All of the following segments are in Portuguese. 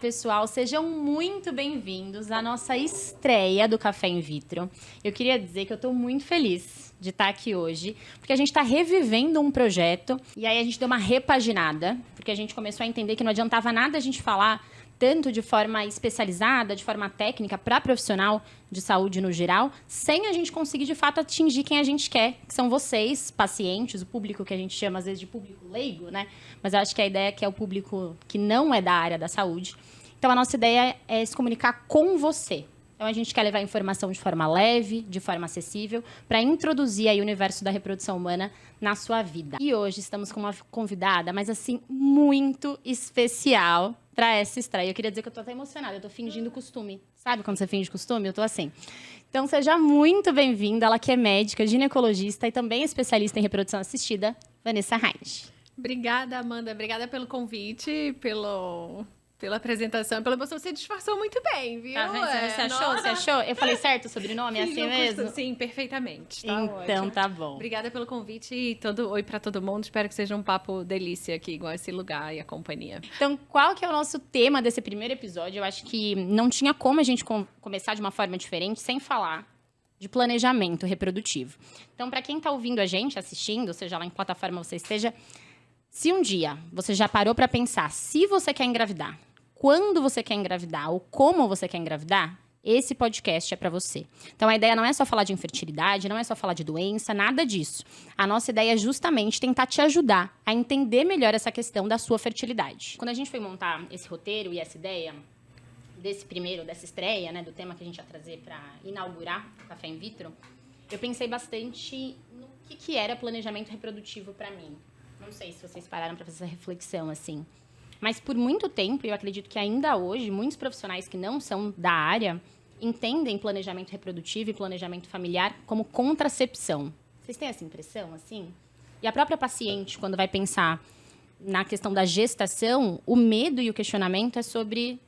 pessoal, sejam muito bem-vindos à nossa estreia do Café In Vitro. Eu queria dizer que eu estou muito feliz de estar aqui hoje, porque a gente está revivendo um projeto e aí a gente deu uma repaginada, porque a gente começou a entender que não adiantava nada a gente falar tanto de forma especializada, de forma técnica, para profissional de saúde no geral, sem a gente conseguir, de fato, atingir quem a gente quer, que são vocês, pacientes, o público que a gente chama, às vezes, de público leigo, né? Mas eu acho que a ideia é que é o público que não é da área da saúde. Então, a nossa ideia é se comunicar com você. Então, a gente quer levar informação de forma leve, de forma acessível, para introduzir aí o universo da reprodução humana na sua vida. E hoje estamos com uma convidada, mas assim, muito especial para essa estreia. Eu queria dizer que eu tô até emocionada, eu tô fingindo costume. Sabe quando você finge costume? Eu tô assim. Então, seja muito bem-vinda. Ela que é médica, ginecologista e também especialista em reprodução assistida, Vanessa Heinz. Obrigada, Amanda. Obrigada pelo convite, pela apresentação, pela emoção. Você disfarçou muito bem, viu? Tá vendo? Você achou? Você achou? Eu falei certo o sobrenome? É assim mesmo? Sim, perfeitamente. Tá então, ótimo. tá bom. Obrigada pelo convite e oi pra todo mundo. Espero que seja um papo delícia aqui, igual esse lugar e a companhia. Então, qual que é o nosso tema desse primeiro episódio? Eu acho que não tinha como a gente começar de uma forma diferente sem falar de planejamento reprodutivo. Então, para quem tá ouvindo a gente, assistindo, seja lá em que plataforma você esteja, se um dia você já parou para pensar se você quer engravidar, quando você quer engravidar ou como você quer engravidar, esse podcast é para você. Então, a ideia não é só falar de infertilidade, não é só falar de doença, nessa disso. A nossa ideia é justamente tentar te ajudar a entender melhor essa questão da sua fertilidade. Quando a gente foi montar esse roteiro e essa ideia dessa estreia, né, do tema que a gente ia trazer para inaugurar o Café In Vitro, eu pensei bastante no que era planejamento reprodutivo para mim. Não sei se vocês pararam para fazer essa reflexão, assim. Mas por muito tempo, eu acredito que ainda hoje, muitos profissionais que não são da área entendem planejamento reprodutivo e planejamento familiar como contracepção. Vocês têm essa impressão, assim? E a própria paciente, quando vai pensar na questão da gestação, o medo e o questionamento é sobre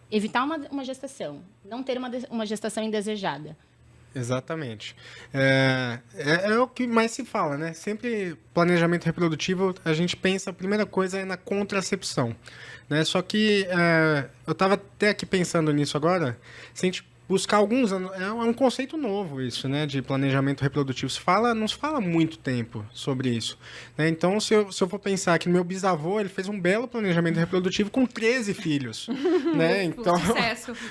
evitar uma gestação, não ter uma gestação indesejada. Exatamente. É o que mais se fala, né? Sempre planejamento reprodutivo, a gente pensa, a primeira coisa é na contracepção, né? Só que eu estava até aqui pensando nisso agora, se a gente buscar alguns anos, é um conceito novo isso, né? De planejamento reprodutivo. Não se fala muito tempo sobre isso, né? Então, se eu for pensar que meu bisavô, ele fez um belo planejamento reprodutivo com 13 filhos, né? Então,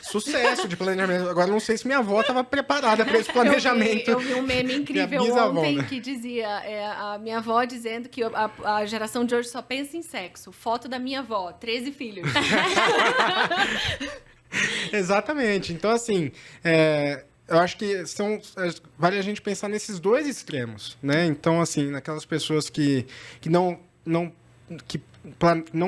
sucesso de planejamento. Agora, não sei se minha avó estava preparada para esse planejamento. Eu vi um meme incrível bisavó, ontem, né? que dizia a minha avó dizendo que a geração de hoje só pensa em sexo. Foto da minha avó, 13 filhos. Exatamente. Então, assim, eu acho que vale a gente pensar nesses dois extremos, né? Então, assim, naquelas pessoas que não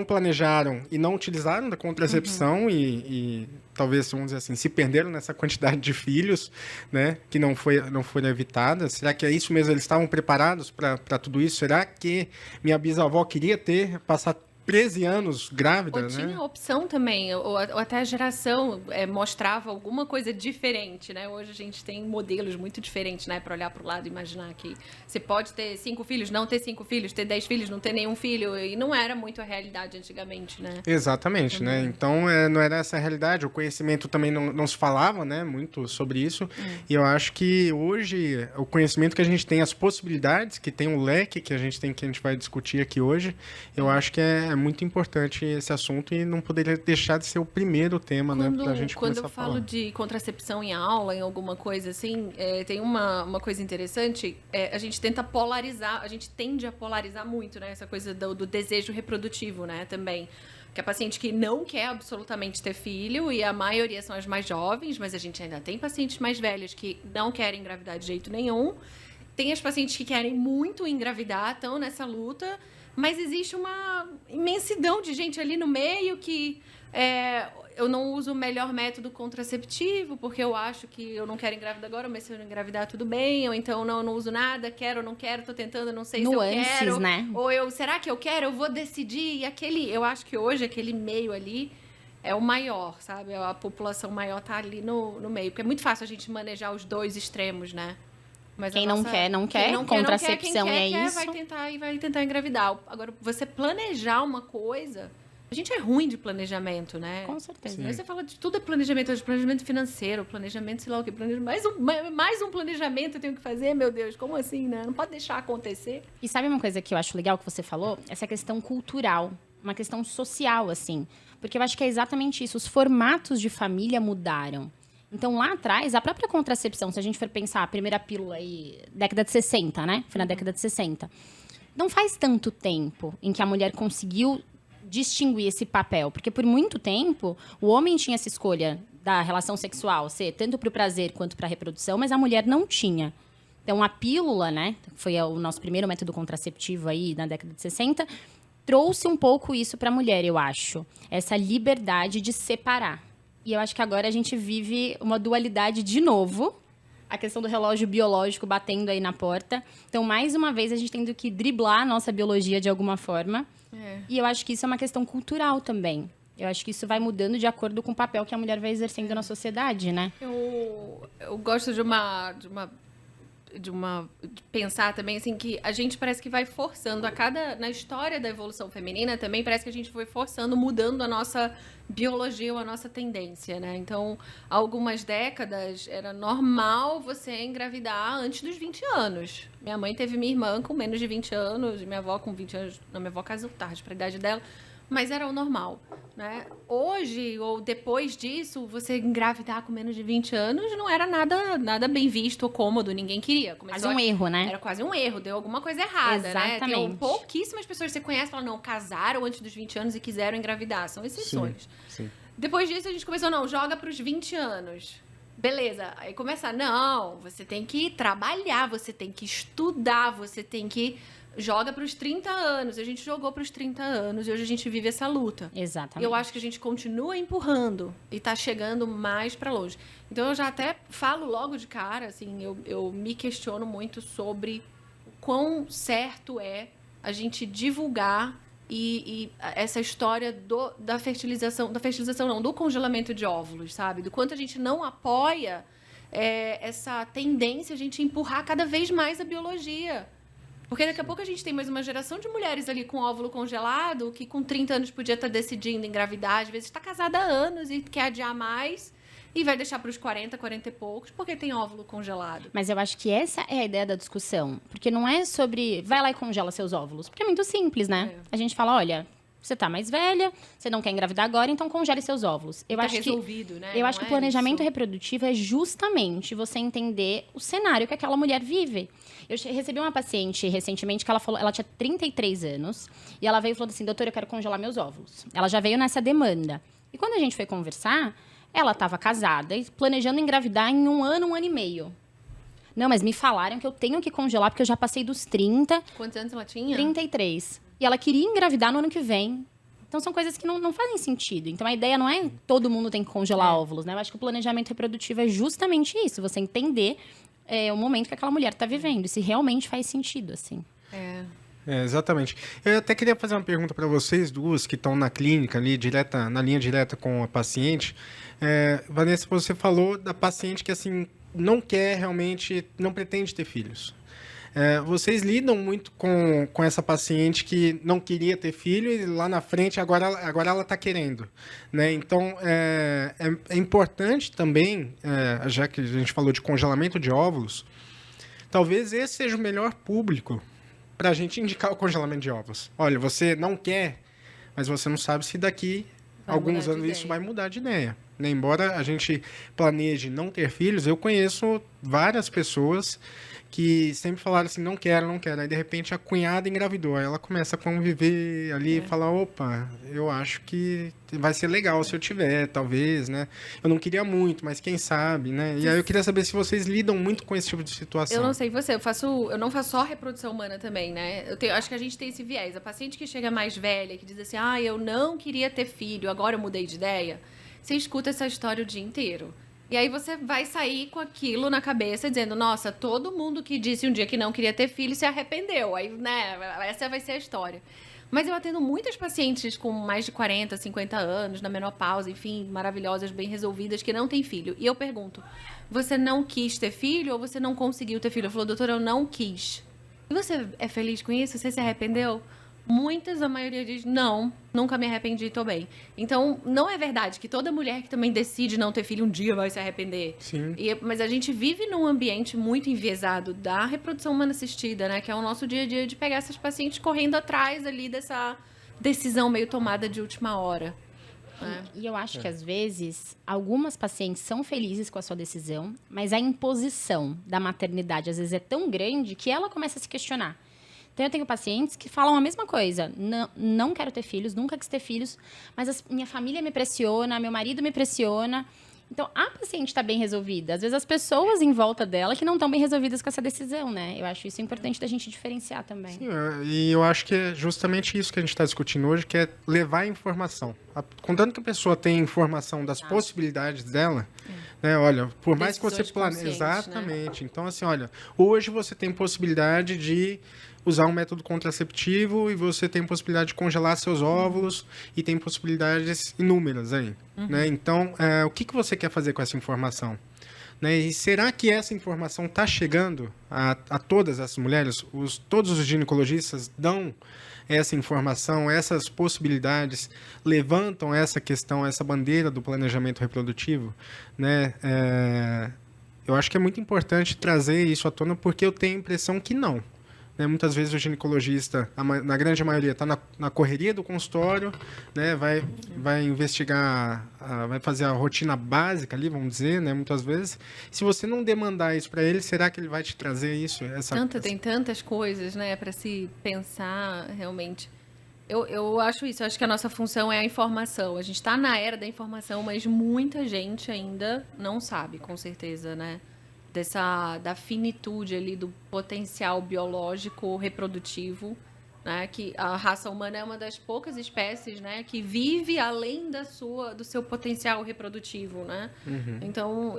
planejaram e não utilizaram da contracepção e talvez, vamos dizer assim, se perderam nessa quantidade de filhos, né? Que não foram evitadas. Será que é isso mesmo? Eles estavam preparados para tudo isso? Será que minha bisavó queria passar 13 anos grávida, ou né? Tinha opção também, ou até a geração mostrava alguma coisa diferente, né? Hoje a gente tem modelos muito diferentes, né? Para olhar para o lado e imaginar que você pode ter 5 filhos, não ter 5 filhos, ter 10 filhos, não ter nenhum filho, e não era muito a realidade antigamente, né? Exatamente, né? Então, não era essa a realidade, o conhecimento também não se falava, né? Muito sobre isso, e eu acho que hoje, o conhecimento que a gente tem, as possibilidades, que tem um leque que a gente vai discutir aqui hoje, eu acho que é muito importante esse assunto e não poderia deixar de ser o primeiro tema, né, pra gente começar a falar. Quando eu falo de contracepção em aula, em alguma coisa assim, tem uma coisa interessante, a gente tenta polarizar, a gente tende a polarizar muito, né, essa coisa do desejo reprodutivo, né, também. Que a paciente que não quer absolutamente ter filho, e a maioria são as mais jovens, mas a gente ainda tem pacientes mais velhas que não querem engravidar de jeito nenhum. Tem as pacientes que querem muito engravidar, estão nessa luta, mas existe uma imensidão de gente ali no meio que eu não uso o melhor método contraceptivo, porque eu acho que eu não quero engravidar agora, mas se eu não engravidar, tudo bem. Ou então, não, eu não uso nada, quero ou não quero, tô tentando, não sei Nuances, se eu quero. Né? Ou será que eu quero? Eu vou decidir. E eu acho que hoje aquele meio ali é o maior, sabe? A população maior tá ali no meio. Porque é muito fácil a gente manejar os dois extremos, né? Mas quem não quer, contracepção quem quer, é isso. Vai tentar engravidar. Agora, você planejar uma coisa A gente é ruim de planejamento, né? Com certeza. Aí você fala de tudo é planejamento, de planejamento financeiro, planejamento, sei lá o que, mais um planejamento eu tenho que fazer, meu Deus, como assim, né? Não pode deixar acontecer. E sabe uma coisa que eu acho legal que você falou? Essa questão cultural, uma questão social, assim. Porque eu acho que é exatamente isso. Os formatos de família mudaram. Então, lá atrás, a própria contracepção, se a gente for pensar, a primeira pílula aí, década de 60, né? Foi na década de 60. Não faz tanto tempo em que a mulher conseguiu distinguir esse papel. Porque por muito tempo, o homem tinha essa escolha da relação sexual ser tanto para o prazer quanto para a reprodução, mas a mulher não tinha. Então, a pílula, né? Foi o nosso primeiro método contraceptivo aí na década de 60, trouxe um pouco isso para a mulher, eu acho. Essa liberdade de separar. E eu acho que agora a gente vive uma dualidade de novo. A questão do relógio biológico batendo aí na porta. Então, mais uma vez, a gente tendo que driblar a nossa biologia de alguma forma. E eu acho que isso é uma questão cultural também. Eu acho que isso vai mudando de acordo com o papel que a mulher vai exercendo na sociedade, né? Eu gosto de pensar também, assim, que a gente parece que vai forçando na história da evolução feminina também, parece que a gente foi forçando, mudando a nossa biologia ou a nossa tendência, né? Então, há algumas décadas, era normal você engravidar antes dos 20 anos. Minha mãe teve minha irmã com menos de 20 anos, minha avó com 20 anos, não, minha avó casou tarde para a idade dela, mas era o normal, né? Hoje, ou depois disso, você engravidar com menos de 20 anos não era nada bem visto ou cômodo, ninguém queria. Quase um erro, né? Era quase um erro, deu alguma coisa errada, Exatamente. né? Tem pouquíssimas pessoas que você conhece que falam, não, casaram antes dos 20 anos e quiseram engravidar. São exceções. Sim. Depois disso, a gente começou, não, joga para os 20 anos. Beleza, aí começa, não, você tem que trabalhar, você tem que estudar, você tem que... Joga para os 30 anos. A gente jogou para os 30 anos e hoje a gente vive essa luta. Exatamente. E eu acho que a gente continua empurrando e está chegando mais para longe. Então, eu já até falo logo de cara, assim, eu me questiono muito sobre o quão certo é a gente divulgar e essa história da fertilização não, do congelamento de óvulos, sabe? Do quanto a gente não apoia essa tendência a gente empurrar cada vez mais a biologia. Porque daqui a pouco a gente tem mais uma geração de mulheres ali com óvulo congelado, que com 30 anos podia estar decidindo engravidar, às vezes está casada há anos e quer adiar mais, e vai deixar para os 40 e poucos, porque tem óvulo congelado. Mas eu acho que essa é a ideia da discussão. Porque não é sobre, vai lá e congela seus óvulos. Porque é muito simples, né? A gente fala, olha, você tá mais velha, você não quer engravidar agora, então congele seus óvulos. Eu acho resolvido, né? Eu acho que o planejamento reprodutivo é justamente você entender o cenário que aquela mulher vive. Eu recebi uma paciente recentemente que ela falou, ela tinha 33 anos, e ela veio falando assim, doutora, eu quero congelar meus óvulos. Ela já veio nessa demanda. E quando a gente foi conversar, ela estava casada e planejando engravidar em 1 ano, 1 ano e meio. Não, mas me falaram que eu tenho que congelar porque eu já passei dos 30. Quantos anos ela tinha? 33. E ela queria engravidar no ano que vem. Então, são coisas que não fazem sentido. Então, a ideia não é todo mundo tem que congelar óvulos, né? Eu acho que o planejamento reprodutivo é justamente isso. Você entender o momento que aquela mulher está vivendo. E se realmente faz sentido, assim. Exatamente. Eu até queria fazer uma pergunta para vocês duas que estão na clínica ali, na linha direta com a paciente. Vanessa, você falou da paciente que, assim, não quer realmente, não pretende ter filhos. Vocês lidam muito com essa paciente que não queria ter filho e lá na frente agora ela está querendo, né? Então, é importante também, já que a gente falou de congelamento de óvulos, talvez esse seja o melhor público para a gente indicar o congelamento de óvulos. Olha, você não quer, mas você não sabe se daqui a alguns anos isso vai mudar de ideia. Né? Embora a gente planeje não ter filhos, eu conheço várias pessoas que sempre falaram assim, não quero. Aí, de repente, a cunhada engravidou. Aí ela começa a conviver ali e fala, opa, eu acho que vai ser legal se eu tiver, talvez, né? Eu não queria muito, mas quem sabe, né? E aí eu queria saber se vocês lidam muito com esse tipo de situação. Eu não sei você, eu não faço só reprodução humana também, né? Acho que a gente tem esse viés. A paciente que chega mais velha, que diz assim, eu não queria ter filho, agora eu mudei de ideia. Você escuta essa história o dia inteiro. E aí você vai sair com aquilo na cabeça, dizendo, nossa, todo mundo que disse um dia que não queria ter filho se arrependeu. Aí, né, essa vai ser a história. Mas eu atendo muitas pacientes com mais de 40, 50 anos, na menopausa, enfim, maravilhosas, bem resolvidas, que não têm filho. E eu pergunto, você não quis ter filho ou você não conseguiu ter filho? Eu falo, doutora, eu não quis. E você é feliz com isso? Você se arrependeu? a maioria diz, não, nunca me arrependi, tô bem. Então, não é verdade que toda mulher que também decide não ter filho um dia vai se arrepender. Sim. Mas a gente vive num ambiente muito enviesado da reprodução humana assistida, né? Que é o nosso dia a dia de pegar essas pacientes correndo atrás ali dessa decisão meio tomada de última hora. E eu acho que, às vezes, algumas pacientes são felizes com a sua decisão, mas a imposição da maternidade, às vezes, é tão grande que ela começa a se questionar. Então, eu tenho pacientes que falam a mesma coisa. Não quero ter filhos, nunca quis ter filhos, mas minha família me pressiona, meu marido me pressiona. Então, a paciente está bem resolvida. Às vezes, as pessoas em volta dela que não estão bem resolvidas com essa decisão, né? Eu acho isso importante da gente diferenciar também. Sim, e eu acho que é justamente isso que a gente está discutindo hoje, que é levar a informação. Contanto que a pessoa tem informação das possibilidades dela, né? Olha, por mais que você planeje... Exatamente. Né? Então, assim, olha, hoje você tem possibilidade de usar um método contraceptivo e você tem possibilidade de congelar seus óvulos e tem possibilidades inúmeras aí, né? Então, o que você quer fazer com essa informação? Né? E será que essa informação está chegando a todas as mulheres? Todos os ginecologistas dão essa informação, essas possibilidades, levantam essa questão, essa bandeira do planejamento reprodutivo, né? Eu acho que é muito importante trazer isso à tona porque eu tenho a impressão que não. Né? Muitas vezes o ginecologista, na grande maioria, está na correria do consultório, né? Vai investigar, vai fazer a rotina básica ali, vamos dizer, né? Muitas vezes. Se você não demandar isso para ele, será que ele vai te trazer isso? Tem tantas coisas, né, para se pensar realmente. Eu acho isso, eu acho que a nossa função é a informação. A gente está na era da informação, mas muita gente ainda não sabe, com certeza, né? Da finitude ali do potencial biológico reprodutivo, né? Que a raça humana é uma das poucas espécies, né, que vive além do seu potencial reprodutivo, né? Então,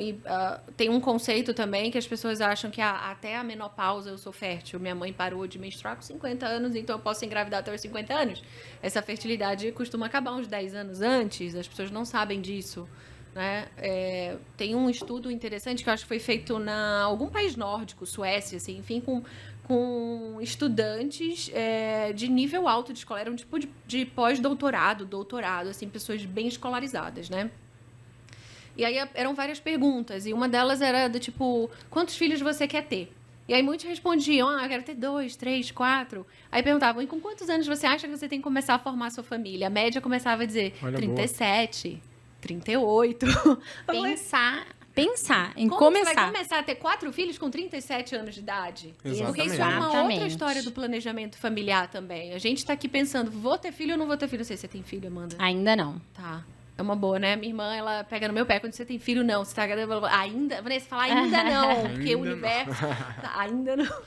tem um conceito também que as pessoas acham que até a menopausa eu sou fértil. Minha mãe parou de menstruar com 50 anos, então eu posso engravidar até os 50 anos. Essa fertilidade costuma acabar uns 10 anos antes, as pessoas não sabem disso. Né? Tem um estudo interessante que eu acho que foi feito em algum país nórdico, Suécia, assim, enfim, com estudantes de nível alto de escola, era um tipo de pós-doutorado, doutorado, assim, pessoas bem escolarizadas, né? E aí eram várias perguntas, e uma delas era do tipo, quantos filhos você quer ter? E aí muitos respondiam, eu quero ter 2, 3, 4. Aí perguntavam, e com quantos anos você acha que você tem que começar a formar a sua família? A média começava a dizer, 37... Boa. 38. Pensar em Como começar. Você vai começar a ter 4 filhos com 37 anos de idade? Exatamente. Porque isso é uma outra história do planejamento familiar também. A gente tá aqui pensando, vou ter filho ou não vou ter filho? Não sei se você tem filho, Amanda. Ainda não. Tá. É uma boa, né? Minha irmã, ela pega no meu pé quando você tem filho, não. Você tá ainda... Vanessa, fala ainda não. Porque o universo... Tá, ainda não.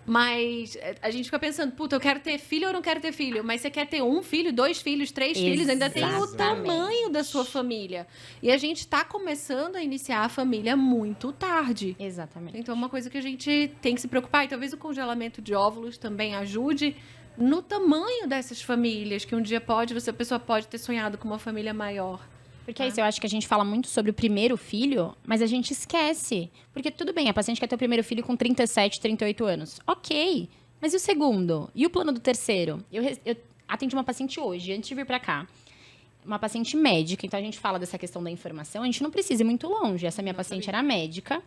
Mas a gente fica pensando, puta, eu quero ter filho ou não quero ter filho? Mas você quer ter 1 filho, 2 filhos, 3 filhos, ainda tem o tamanho da sua família. E a gente tá começando a iniciar a família muito tarde. Exatamente. Então é uma coisa que a gente tem que se preocupar. E talvez o congelamento de óvulos também ajude no tamanho dessas famílias, que um dia a pessoa pode ter sonhado com uma família maior. Porque é isso, eu acho que a gente fala muito sobre o primeiro filho, mas a gente esquece. Porque tudo bem, a paciente quer ter o primeiro filho com 37, 38 anos. Ok, mas e o segundo? E o plano do terceiro? Eu atendi uma paciente hoje, antes de vir pra cá. Uma paciente médica, então a gente fala dessa questão da informação, a gente não precisa ir muito longe. Essa minha paciente era médica.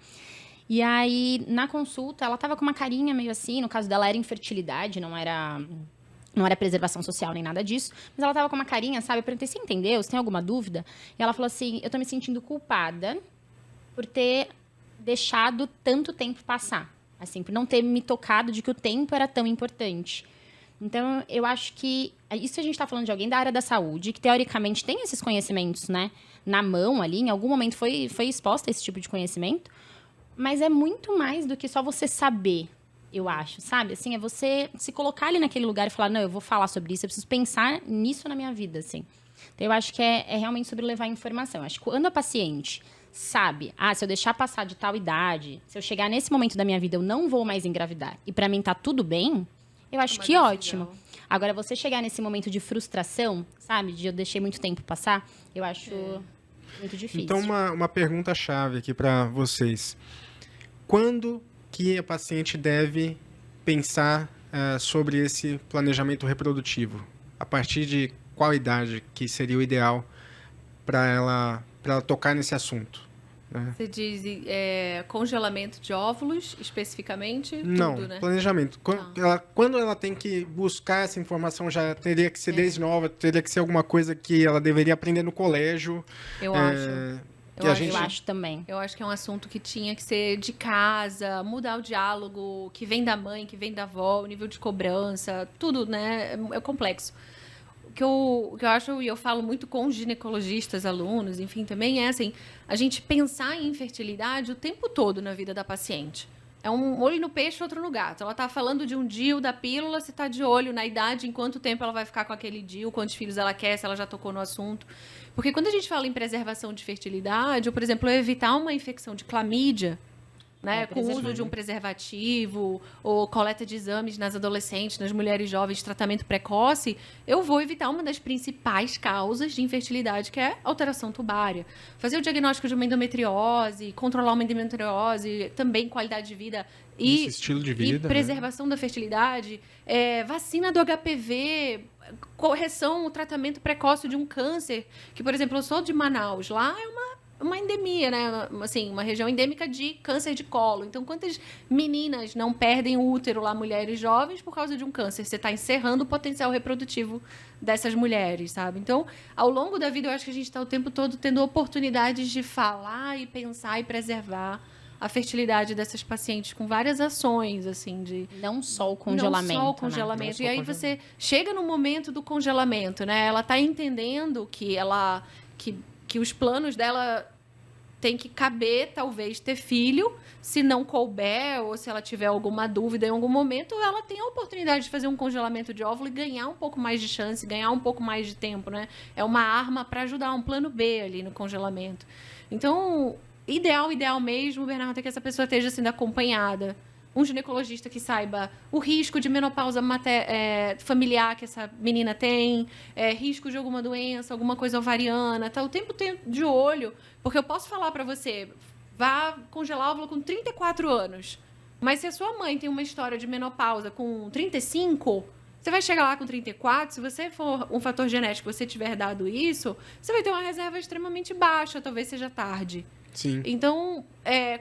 E aí, na consulta, ela tava com uma carinha meio assim, no caso dela era infertilidade, não era preservação social nem nada disso, mas ela tava com uma carinha, sabe? Eu perguntei, você entendeu? Você tem alguma dúvida? E ela falou assim, eu tô me sentindo culpada por ter deixado tanto tempo passar. Assim, por não ter me tocado de que o tempo era tão importante. Então, eu acho que isso a gente tá falando de alguém da área da saúde, que teoricamente tem esses conhecimentos, né? Na mão ali, em algum momento foi exposta a esse tipo de conhecimento, mas é muito mais do que só você saber. Eu acho, sabe? Assim, é você se colocar ali naquele lugar e falar, não, eu vou falar sobre isso, eu preciso pensar nisso na minha vida, assim. Então, eu acho que é realmente sobre levar informação. Eu acho que quando a paciente sabe, se eu deixar passar de tal idade, se eu chegar nesse momento da minha vida, eu não vou mais engravidar, e pra mim tá tudo bem, eu acho que ótimo. Agora, você chegar nesse momento de frustração, sabe? De eu deixei muito tempo passar, eu acho muito difícil. Então, uma pergunta-chave aqui pra vocês. Quando que a paciente deve pensar sobre esse planejamento reprodutivo? A partir de qual idade que seria o ideal para ela tocar nesse assunto? Né? Você diz congelamento de óvulos, especificamente? Não, tudo, né? planejamento. Quando ela tem que buscar essa informação, já teria que ser desde nova, teria que ser alguma coisa que ela deveria aprender no colégio. Eu acho. Eu acho também. Eu acho que é um assunto que tinha que ser de casa, mudar o diálogo, que vem da mãe, que vem da avó, o nível de cobrança, tudo, né? É complexo. O que eu acho, e eu falo muito com ginecologistas, alunos, enfim, também é assim, a gente pensar em infertilidade o tempo todo na vida da paciente. É um olho no peixe, outro no gato. Ela tá falando de um DIU da pílula, você tá de olho na idade, em quanto tempo ela vai ficar com aquele DIU, quantos filhos ela quer, se ela já tocou no assunto. Porque quando a gente fala em preservação de fertilidade, ou, por exemplo, evitar uma infecção de clamídia, né, com o uso de um preservativo, ou coleta de exames nas adolescentes, nas mulheres jovens, tratamento precoce, eu vou evitar uma das principais causas de infertilidade, que é alteração tubária. Fazer o diagnóstico de uma endometriose, controlar uma endometriose, também qualidade de vida e estilo de vida, e preservação da fertilidade, vacina do HPV, correção, o tratamento precoce de um câncer, que, por exemplo, eu sou de Manaus, lá é uma endemia, né? Assim, uma região endêmica de câncer de colo. Então, quantas meninas não perdem o útero lá, mulheres jovens, por causa de um câncer? Você está encerrando o potencial reprodutivo dessas mulheres, sabe? Então, ao longo da vida, eu acho que a gente está o tempo todo tendo oportunidades de falar e pensar e preservar a fertilidade dessas pacientes com várias ações, assim, de... Não só o congelamento. Não só o congelamento. E aí você chega no momento do congelamento, né? Ela está entendendo que os planos dela tem que caber, talvez, ter filho. Se não couber, ou se ela tiver alguma dúvida em algum momento, ela tem a oportunidade de fazer um congelamento de óvulo e ganhar um pouco mais de chance, ganhar um pouco mais de tempo, né? É uma arma para ajudar, um plano B ali no congelamento. Então, ideal mesmo, Bernardo, é que essa pessoa esteja sendo acompanhada. Um ginecologista que saiba o risco de menopausa familiar que essa menina tem, risco de alguma doença, alguma coisa ovariana, tá o tempo de olho. Porque eu posso falar para você, vá congelar óvulo com 34 anos. Mas se a sua mãe tem uma história de menopausa com 35, você vai chegar lá com 34, se você for um fator genético, você tiver dado isso, você vai ter uma reserva extremamente baixa, talvez seja tarde. Sim. Então,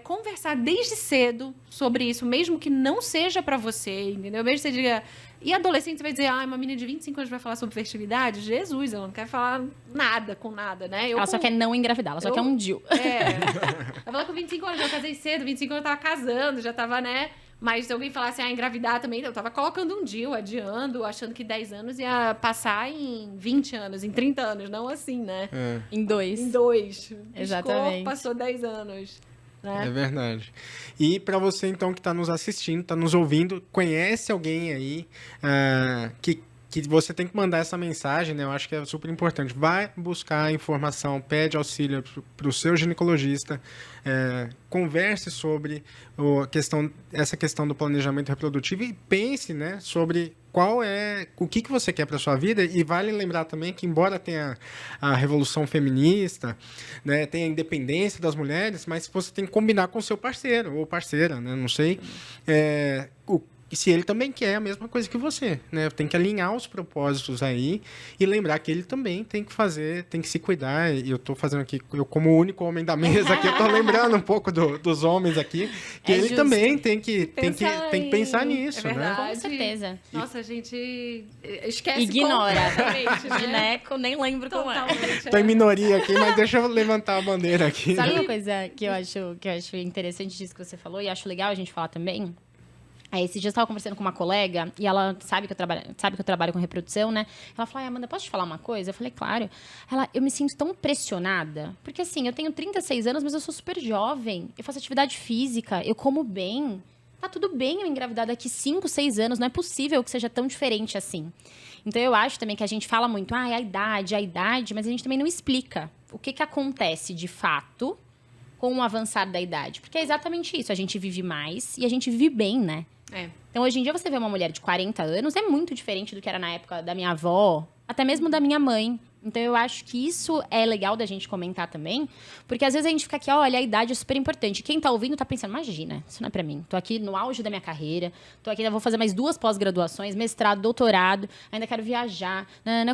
conversar desde cedo sobre isso, mesmo que não seja para você, entendeu? Mesmo que você diga... E adolescente, você vai dizer, uma menina de 25 anos vai falar sobre fertilidade? Jesus, ela não quer falar nada com nada, né? Ela só quer não engravidar, ela só quer um DIU. Vai falar com 25 anos, eu casei cedo, 25 anos eu tava casando, já tava, né... Mas se alguém falasse, engravidar também, eu tava colocando um DIU, adiando, achando que 10 anos ia passar em 20 anos, em 30 anos, não assim, né? Em 2. Em 2. Exatamente. Passou 10 anos. Né? É verdade. E para você, então, que está nos assistindo, está nos ouvindo, conhece alguém aí que você tem que mandar essa mensagem, né? Eu acho que é super importante. Vai buscar informação, pede auxílio para o seu ginecologista, converse sobre essa questão do planejamento reprodutivo e pense, né, sobre o que você quer para sua vida. E vale lembrar também que, embora tenha a revolução feminista, né, tenha a independência das mulheres, mas você tem que combinar com o seu parceiro ou parceira, né, não sei, e se ele também quer a mesma coisa que você, né? Tem que alinhar os propósitos aí e lembrar que ele também tem que se cuidar. E eu tô fazendo aqui, eu como único homem da mesa aqui, eu tô lembrando um pouco dos homens aqui, que ele justo. Também tem que pensar nisso, né? Com certeza. Nossa, a gente esquece. Ignora. Né? Gineco, nem lembro como é. Tô em minoria aqui, mas deixa eu levantar a bandeira aqui. Sabe uma coisa que eu acho interessante disso que você falou e acho legal a gente falar também? Esses dias eu estava conversando com uma colega e ela sabe que eu trabalho com reprodução, né? Ela falou, Amanda, posso te falar uma coisa? Eu falei, claro. Eu me sinto tão pressionada, porque assim, eu tenho 36 anos, mas eu sou super jovem, eu faço atividade física, eu como bem, tá tudo bem eu engravidar daqui 5, 6 anos, não é possível que seja tão diferente assim. Então eu acho também que a gente fala muito, a idade, mas a gente também não explica o que acontece de fato com o avançar da idade, porque é exatamente isso, a gente vive mais e a gente vive bem, né? Então, hoje em dia, você vê uma mulher de 40 anos, é muito diferente do que era na época da minha avó, até mesmo da minha mãe. Então, eu acho que isso é legal da gente comentar também, porque às vezes a gente fica aqui, olha, a idade é super importante. Quem tá ouvindo tá pensando, imagina, isso não é pra mim. Tô aqui no auge da minha carreira, tô aqui, ainda vou fazer mais 2 pós-graduações, mestrado, doutorado, ainda quero viajar.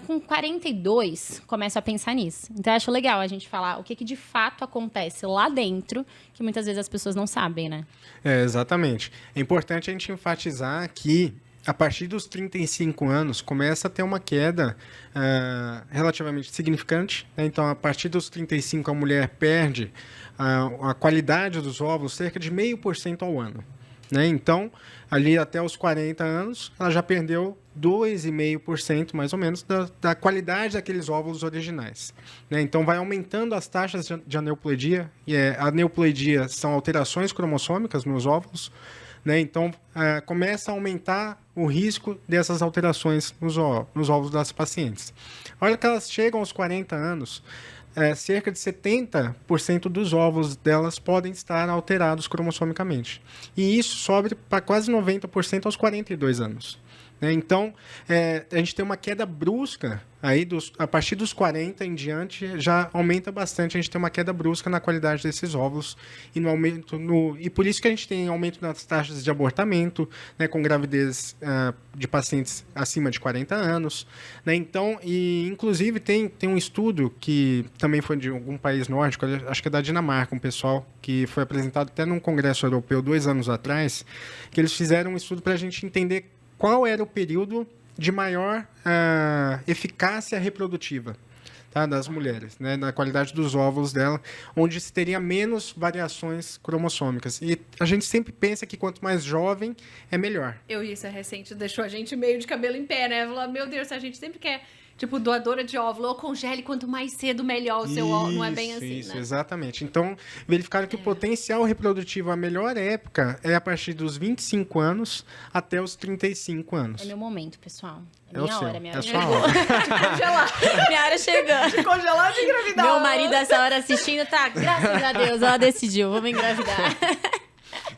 Com 42, começo a pensar nisso. Então, eu acho legal a gente falar o que de fato acontece lá dentro, que muitas vezes as pessoas não sabem, né? Exatamente. É importante a gente enfatizar que a partir dos 35 anos começa a ter uma queda relativamente significante, né? Então, a partir dos 35 a mulher perde a qualidade dos óvulos cerca de 0,5% ao ano, né? Então, ali até os 40 anos, ela já perdeu 2,5% mais ou menos da qualidade daqueles óvulos originais, né? Então, vai aumentando as taxas de aneuploidia, e a aneuploidia são alterações cromossômicas nos óvulos, né? Então, começa a aumentar o risco dessas alterações nos óvulos das pacientes. A hora que elas chegam aos 40 anos, cerca de 70% dos óvulos delas podem estar alterados cromossomicamente. E isso sobe para quase 90% aos 42 anos. Né? Então, a gente tem uma queda brusca, aí a partir dos 40 em diante, já aumenta bastante, a gente tem uma queda brusca na qualidade desses óvulos e por isso que a gente tem aumento nas taxas de abortamento, né, com gravidez de pacientes acima de 40 anos. Né? Então, inclusive tem um estudo que também foi de algum país nórdico, acho que é da Dinamarca, um pessoal que foi apresentado até num congresso europeu 2 anos atrás, que eles fizeram um estudo para a gente entender qual era o período de maior eficácia reprodutiva, tá, das mulheres, né, na qualidade dos óvulos dela, onde se teria menos variações cromossômicas. E a gente sempre pensa que quanto mais jovem, é melhor. Isso é recente, deixou a gente meio de cabelo em pé, né? Falar, meu Deus, a gente sempre quer... Tipo, doadora de óvulo, ou congele, quanto mais cedo, melhor o seu óvulo. Não é bem assim, isso, né? Exatamente. Então, verificaram que o potencial reprodutivo, a melhor época, é a partir dos 25 anos até os 35 anos. É meu momento, pessoal. É o minha seu. hora, minha É hora. a sua hora. De congelar. Minha hora chegando. De congelar ou de engravidar? Meu marido, essa hora assistindo, tá, graças a Deus, ela decidiu, vamos engravidar.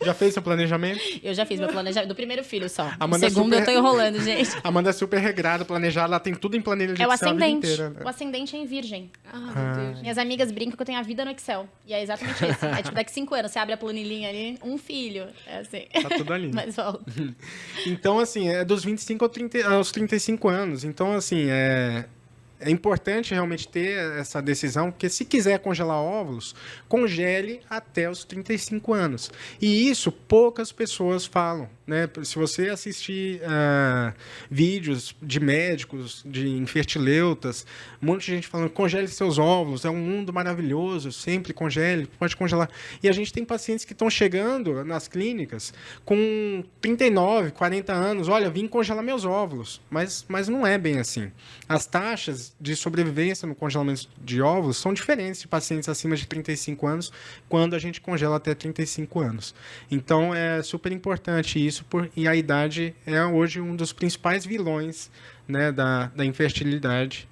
Já fez seu planejamento? Eu já fiz meu planejamento do primeiro filho só. Amanda O segundo eu tô enrolando, gente. Amanda é super regrada, planejada, ela tem tudo em planilha de É o Excel a vida ascendente. inteira. Né? O ascendente é em virgem. Meu Deus. Minhas amigas brincam que eu tenho a vida no Excel. E é exatamente isso. É tipo, daqui 5 anos, você abre a planilhinha ali, um filho. É assim. Tá tudo ali. Mas volta. Então, assim, é dos 25 aos 35 anos. Então, assim, é importante realmente ter essa decisão, porque se quiser congelar óvulos, congele até os 35 anos. E isso poucas pessoas falam, né? Se você assistir vídeos de médicos, de infertileutas, um monte de gente falando, congele seus óvulos, é um mundo maravilhoso, sempre congele, pode congelar. E a gente tem pacientes que estão chegando nas clínicas com 39, 40 anos, olha, vim congelar meus óvulos, mas não é bem assim. As taxas de sobrevivência no congelamento de óvulos são diferentes de pacientes acima de 35 anos, quando a gente congela até 35 anos. Então, é super importante isso, e a idade é hoje um dos principais vilões, né, da infertilidade,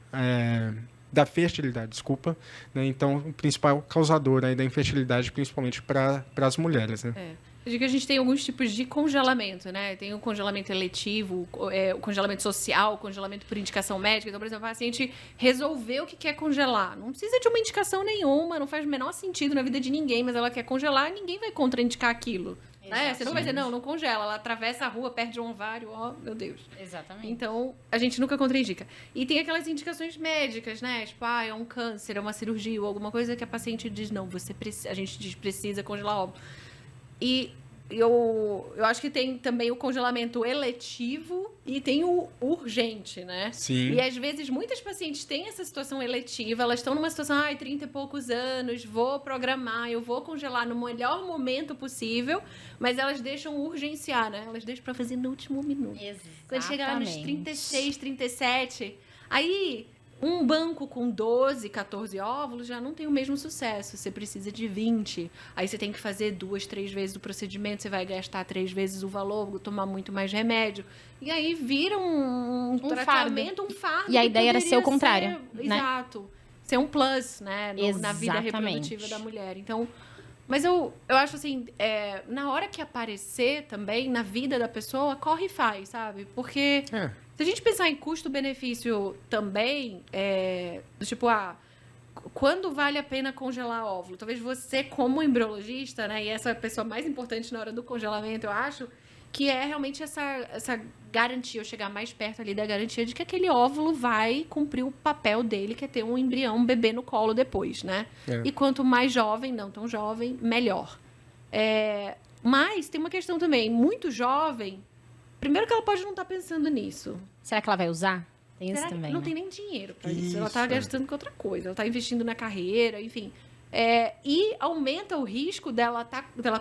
da fertilidade, desculpa. Né? Então, o principal causador aí da infertilidade, principalmente para as mulheres. Né? Eu digo que a gente tem alguns tipos de congelamento, né? Tem o congelamento eletivo, o congelamento social, o congelamento por indicação médica. Então, por exemplo, a paciente resolveu que quer congelar. Não precisa de uma indicação nenhuma, não faz o menor sentido na vida de ninguém, mas ela quer congelar, ninguém vai contraindicar aquilo. Né? Você não vai dizer, não congela. Ela atravessa a rua, perde um ovário, meu Deus. Exatamente. Então, a gente nunca contraindica. E tem aquelas indicações médicas, né? Tipo, é um câncer, é uma cirurgia ou alguma coisa que a paciente diz, não, a gente diz, precisa congelar óvulo. E eu acho que tem também o congelamento eletivo e tem o urgente, né? Sim. E às vezes muitas pacientes têm essa situação eletiva, elas estão numa situação, 30 e poucos anos, vou programar, eu vou congelar no melhor momento possível, mas elas deixam urgenciar, né? Elas deixam pra fazer no último minuto. Exatamente. Quando chegar nos 36, 37, aí um banco com 12, 14 óvulos já não tem o mesmo sucesso. Você precisa de 20. Aí você tem que fazer 2, 3 vezes o procedimento. Você vai gastar 3 vezes o valor, tomar muito mais remédio. E aí vira um tratamento, um fardo. E a ideia era ser o contrário, né? Exato. Ser um plus, né? Na vida reprodutiva da mulher. Então, Mas eu acho assim, na hora que aparecer também, na vida da pessoa, corre e faz, sabe? Porque se a gente pensar em custo-benefício também, tipo, quando vale a pena congelar óvulo? Talvez você, como embriologista, né? E essa é a pessoa mais importante na hora do congelamento, eu acho, que é realmente essa garantia, ou chegar mais perto ali da garantia de que aquele óvulo vai cumprir o papel dele, que é ter um embrião, um bebê no colo depois, né? E quanto mais jovem, não tão jovem, melhor. Mas tem uma questão também, muito jovem, primeiro que ela pode não estar pensando nisso. Será que ela vai usar? Tem isso também, não né? tem nem dinheiro para isso. Ela está gastando com outra coisa. Ela está investindo na carreira, enfim. E aumenta o risco dela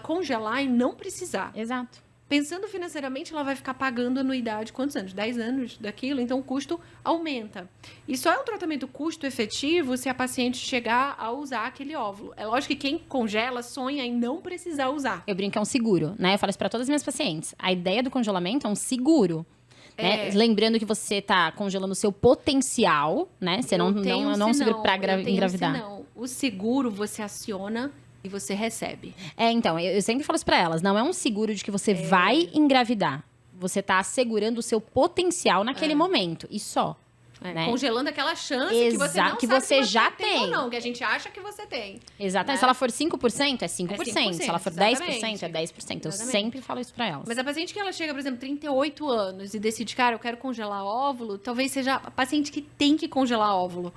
congelar e não precisar. Exato. Pensando financeiramente, ela vai ficar pagando anuidade, quantos anos? 10 anos daquilo, então o custo aumenta. E só é um tratamento custo-efetivo se a paciente chegar a usar aquele óvulo. É lógico que quem congela sonha em não precisar usar. Eu brinco que é um seguro, né? Eu falo isso para todas as minhas pacientes. A ideia do congelamento é um seguro. Né? Lembrando que você está congelando o seu potencial, né? Você não é um seguro para engravidar. Não. O seguro você aciona e você recebe. Então, eu sempre falo isso para elas. Não é um seguro de que você vai engravidar. Você está assegurando o seu potencial naquele momento. E só. Né? Congelando aquela chance que você não que sabe você já tem ou não, que a gente acha que você tem. Exatamente. Né? Se ela for 5%, é 5%. Se ela for 10%, é 10%. Exatamente. Eu sempre falo isso pra elas. Mas a paciente que ela chega, por exemplo, 38 anos e decide, cara, eu quero congelar óvulo, talvez seja a paciente que tem que congelar óvulo.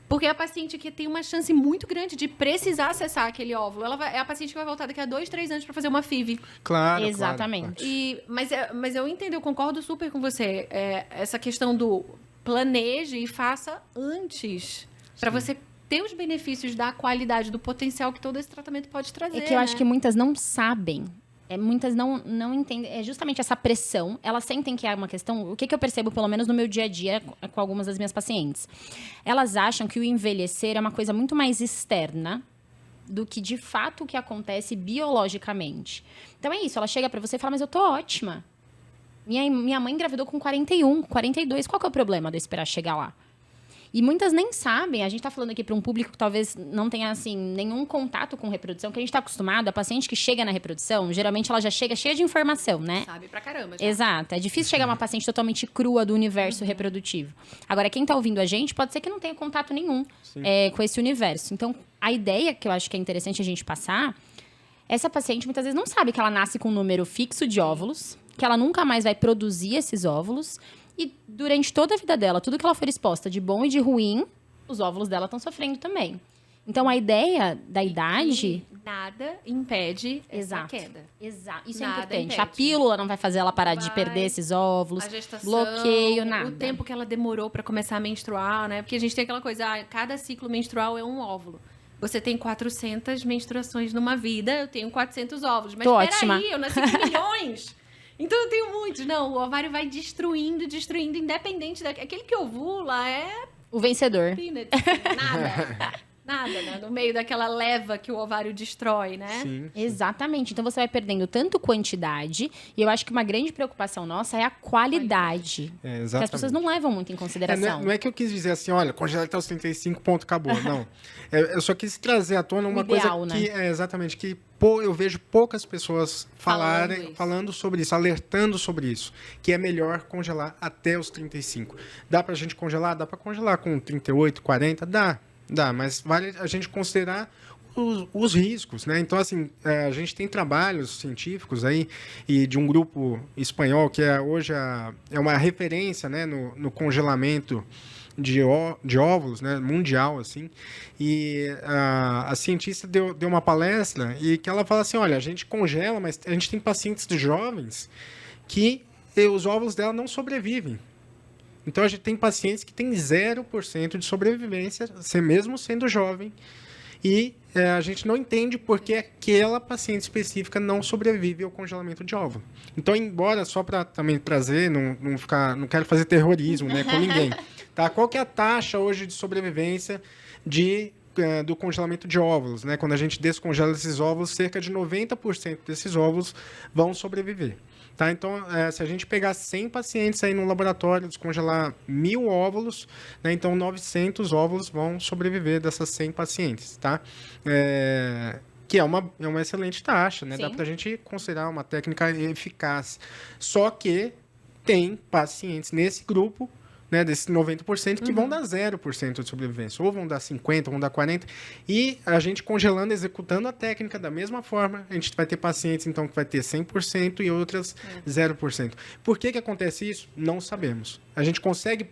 Porque é a paciente que tem uma chance muito grande de precisar acessar aquele óvulo. É a paciente que vai voltar daqui a 2, 3 anos para fazer uma FIV. Claro, exatamente. Claro. Mas eu entendo, eu concordo super com você. Essa questão do planeje e faça antes. Para você ter os benefícios da qualidade, do potencial que todo esse tratamento pode trazer. É que eu acho que muitas não sabem. Muitas não entendem. É justamente essa pressão. Elas sentem que é uma questão... O que eu percebo, pelo menos no meu dia a dia, com algumas das minhas pacientes? Elas acham que o envelhecer é uma coisa muito mais externa do que, de fato, o que acontece biologicamente. Então, é isso. Ela chega pra você e fala, mas eu tô ótima. Minha mãe engravidou com 41, 42. Qual que é o problema de eu esperar chegar lá? E muitas nem sabem. A gente tá falando aqui para um público que talvez não tenha, assim, nenhum contato com reprodução, que a gente tá acostumado. A paciente que chega na reprodução, geralmente ela já chega cheia de informação, né? Sabe pra caramba. Já. Exato. É difícil chegar uma paciente totalmente crua do universo reprodutivo. Agora, quem tá ouvindo a gente, pode ser que não tenha contato nenhum com esse universo. Então, a ideia que eu acho que é interessante a gente passar... Essa paciente, muitas vezes, não sabe que ela nasce com um número fixo de óvulos, que ela nunca mais vai produzir esses óvulos... E durante toda a vida dela, tudo que ela for exposta de bom e de ruim, os óvulos dela estão sofrendo também. Então, a ideia da idade... Nada impede essa queda. Exato. Isso é importante. A pílula não vai fazer ela parar de perder esses óvulos. A gestação, bloqueio, nada. O tempo que ela demorou para começar a menstruar, né? Porque a gente tem aquela coisa, cada ciclo menstrual é um óvulo. Você tem 400 menstruações numa vida, eu tenho 400 óvulos. Mas peraí, eu nasci com milhões. Então, eu tenho muitos. Não, o ovário vai destruindo, independente daquele que ovula o vencedor. Nada, né? No meio daquela leva que o ovário destrói, né? Sim. Exatamente. Então, você vai perdendo tanto quantidade. E eu acho que uma grande preocupação nossa é a qualidade. Exatamente. Que as pessoas não levam muito em consideração. Não é que eu quis dizer assim, olha, congelar até os 35, ponto, acabou. Não. Eu só quis trazer à tona uma ideal, coisa né? que exatamente, que eu vejo poucas pessoas falando sobre isso, alertando sobre isso, que é melhor congelar até os 35. Dá pra gente congelar? Dá pra congelar com 38, 40? Dá, mas vale a gente considerar os riscos, né? Então, assim, a gente tem trabalhos científicos aí, e de um grupo espanhol, que hoje é uma referência, né, no congelamento de óvulos, né, mundial, assim, e a cientista deu uma palestra e que ela fala assim, olha, a gente congela, mas a gente tem pacientes jovens que os óvulos dela não sobrevivem. Então, a gente tem pacientes que têm 0% de sobrevivência, mesmo sendo jovem, e a gente não entende por que aquela paciente específica não sobrevive ao congelamento de óvulo. Então, embora, só para também trazer, não quero fazer terrorismo, né, com ninguém, tá? Qual que é a taxa hoje de sobrevivência do congelamento de óvulos, né? Quando a gente descongela esses óvulos, cerca de 90% desses óvulos vão sobreviver. Tá? Então, se a gente pegar 100 pacientes aí no laboratório, descongelar 1.000 óvulos, né? Então 900 óvulos vão sobreviver dessas 100 pacientes. Tá? Que é uma excelente taxa, né? Sim. Dá pra gente considerar uma técnica eficaz. Só que tem pacientes nesse grupo, né, desses 90%, que vão dar 0% de sobrevivência. Ou vão dar 50%, vão dar 40%. E a gente congelando, executando a técnica da mesma forma, a gente vai ter pacientes, então, que vai ter 100% e outras 0%. Por que acontece isso? Não sabemos. A gente consegue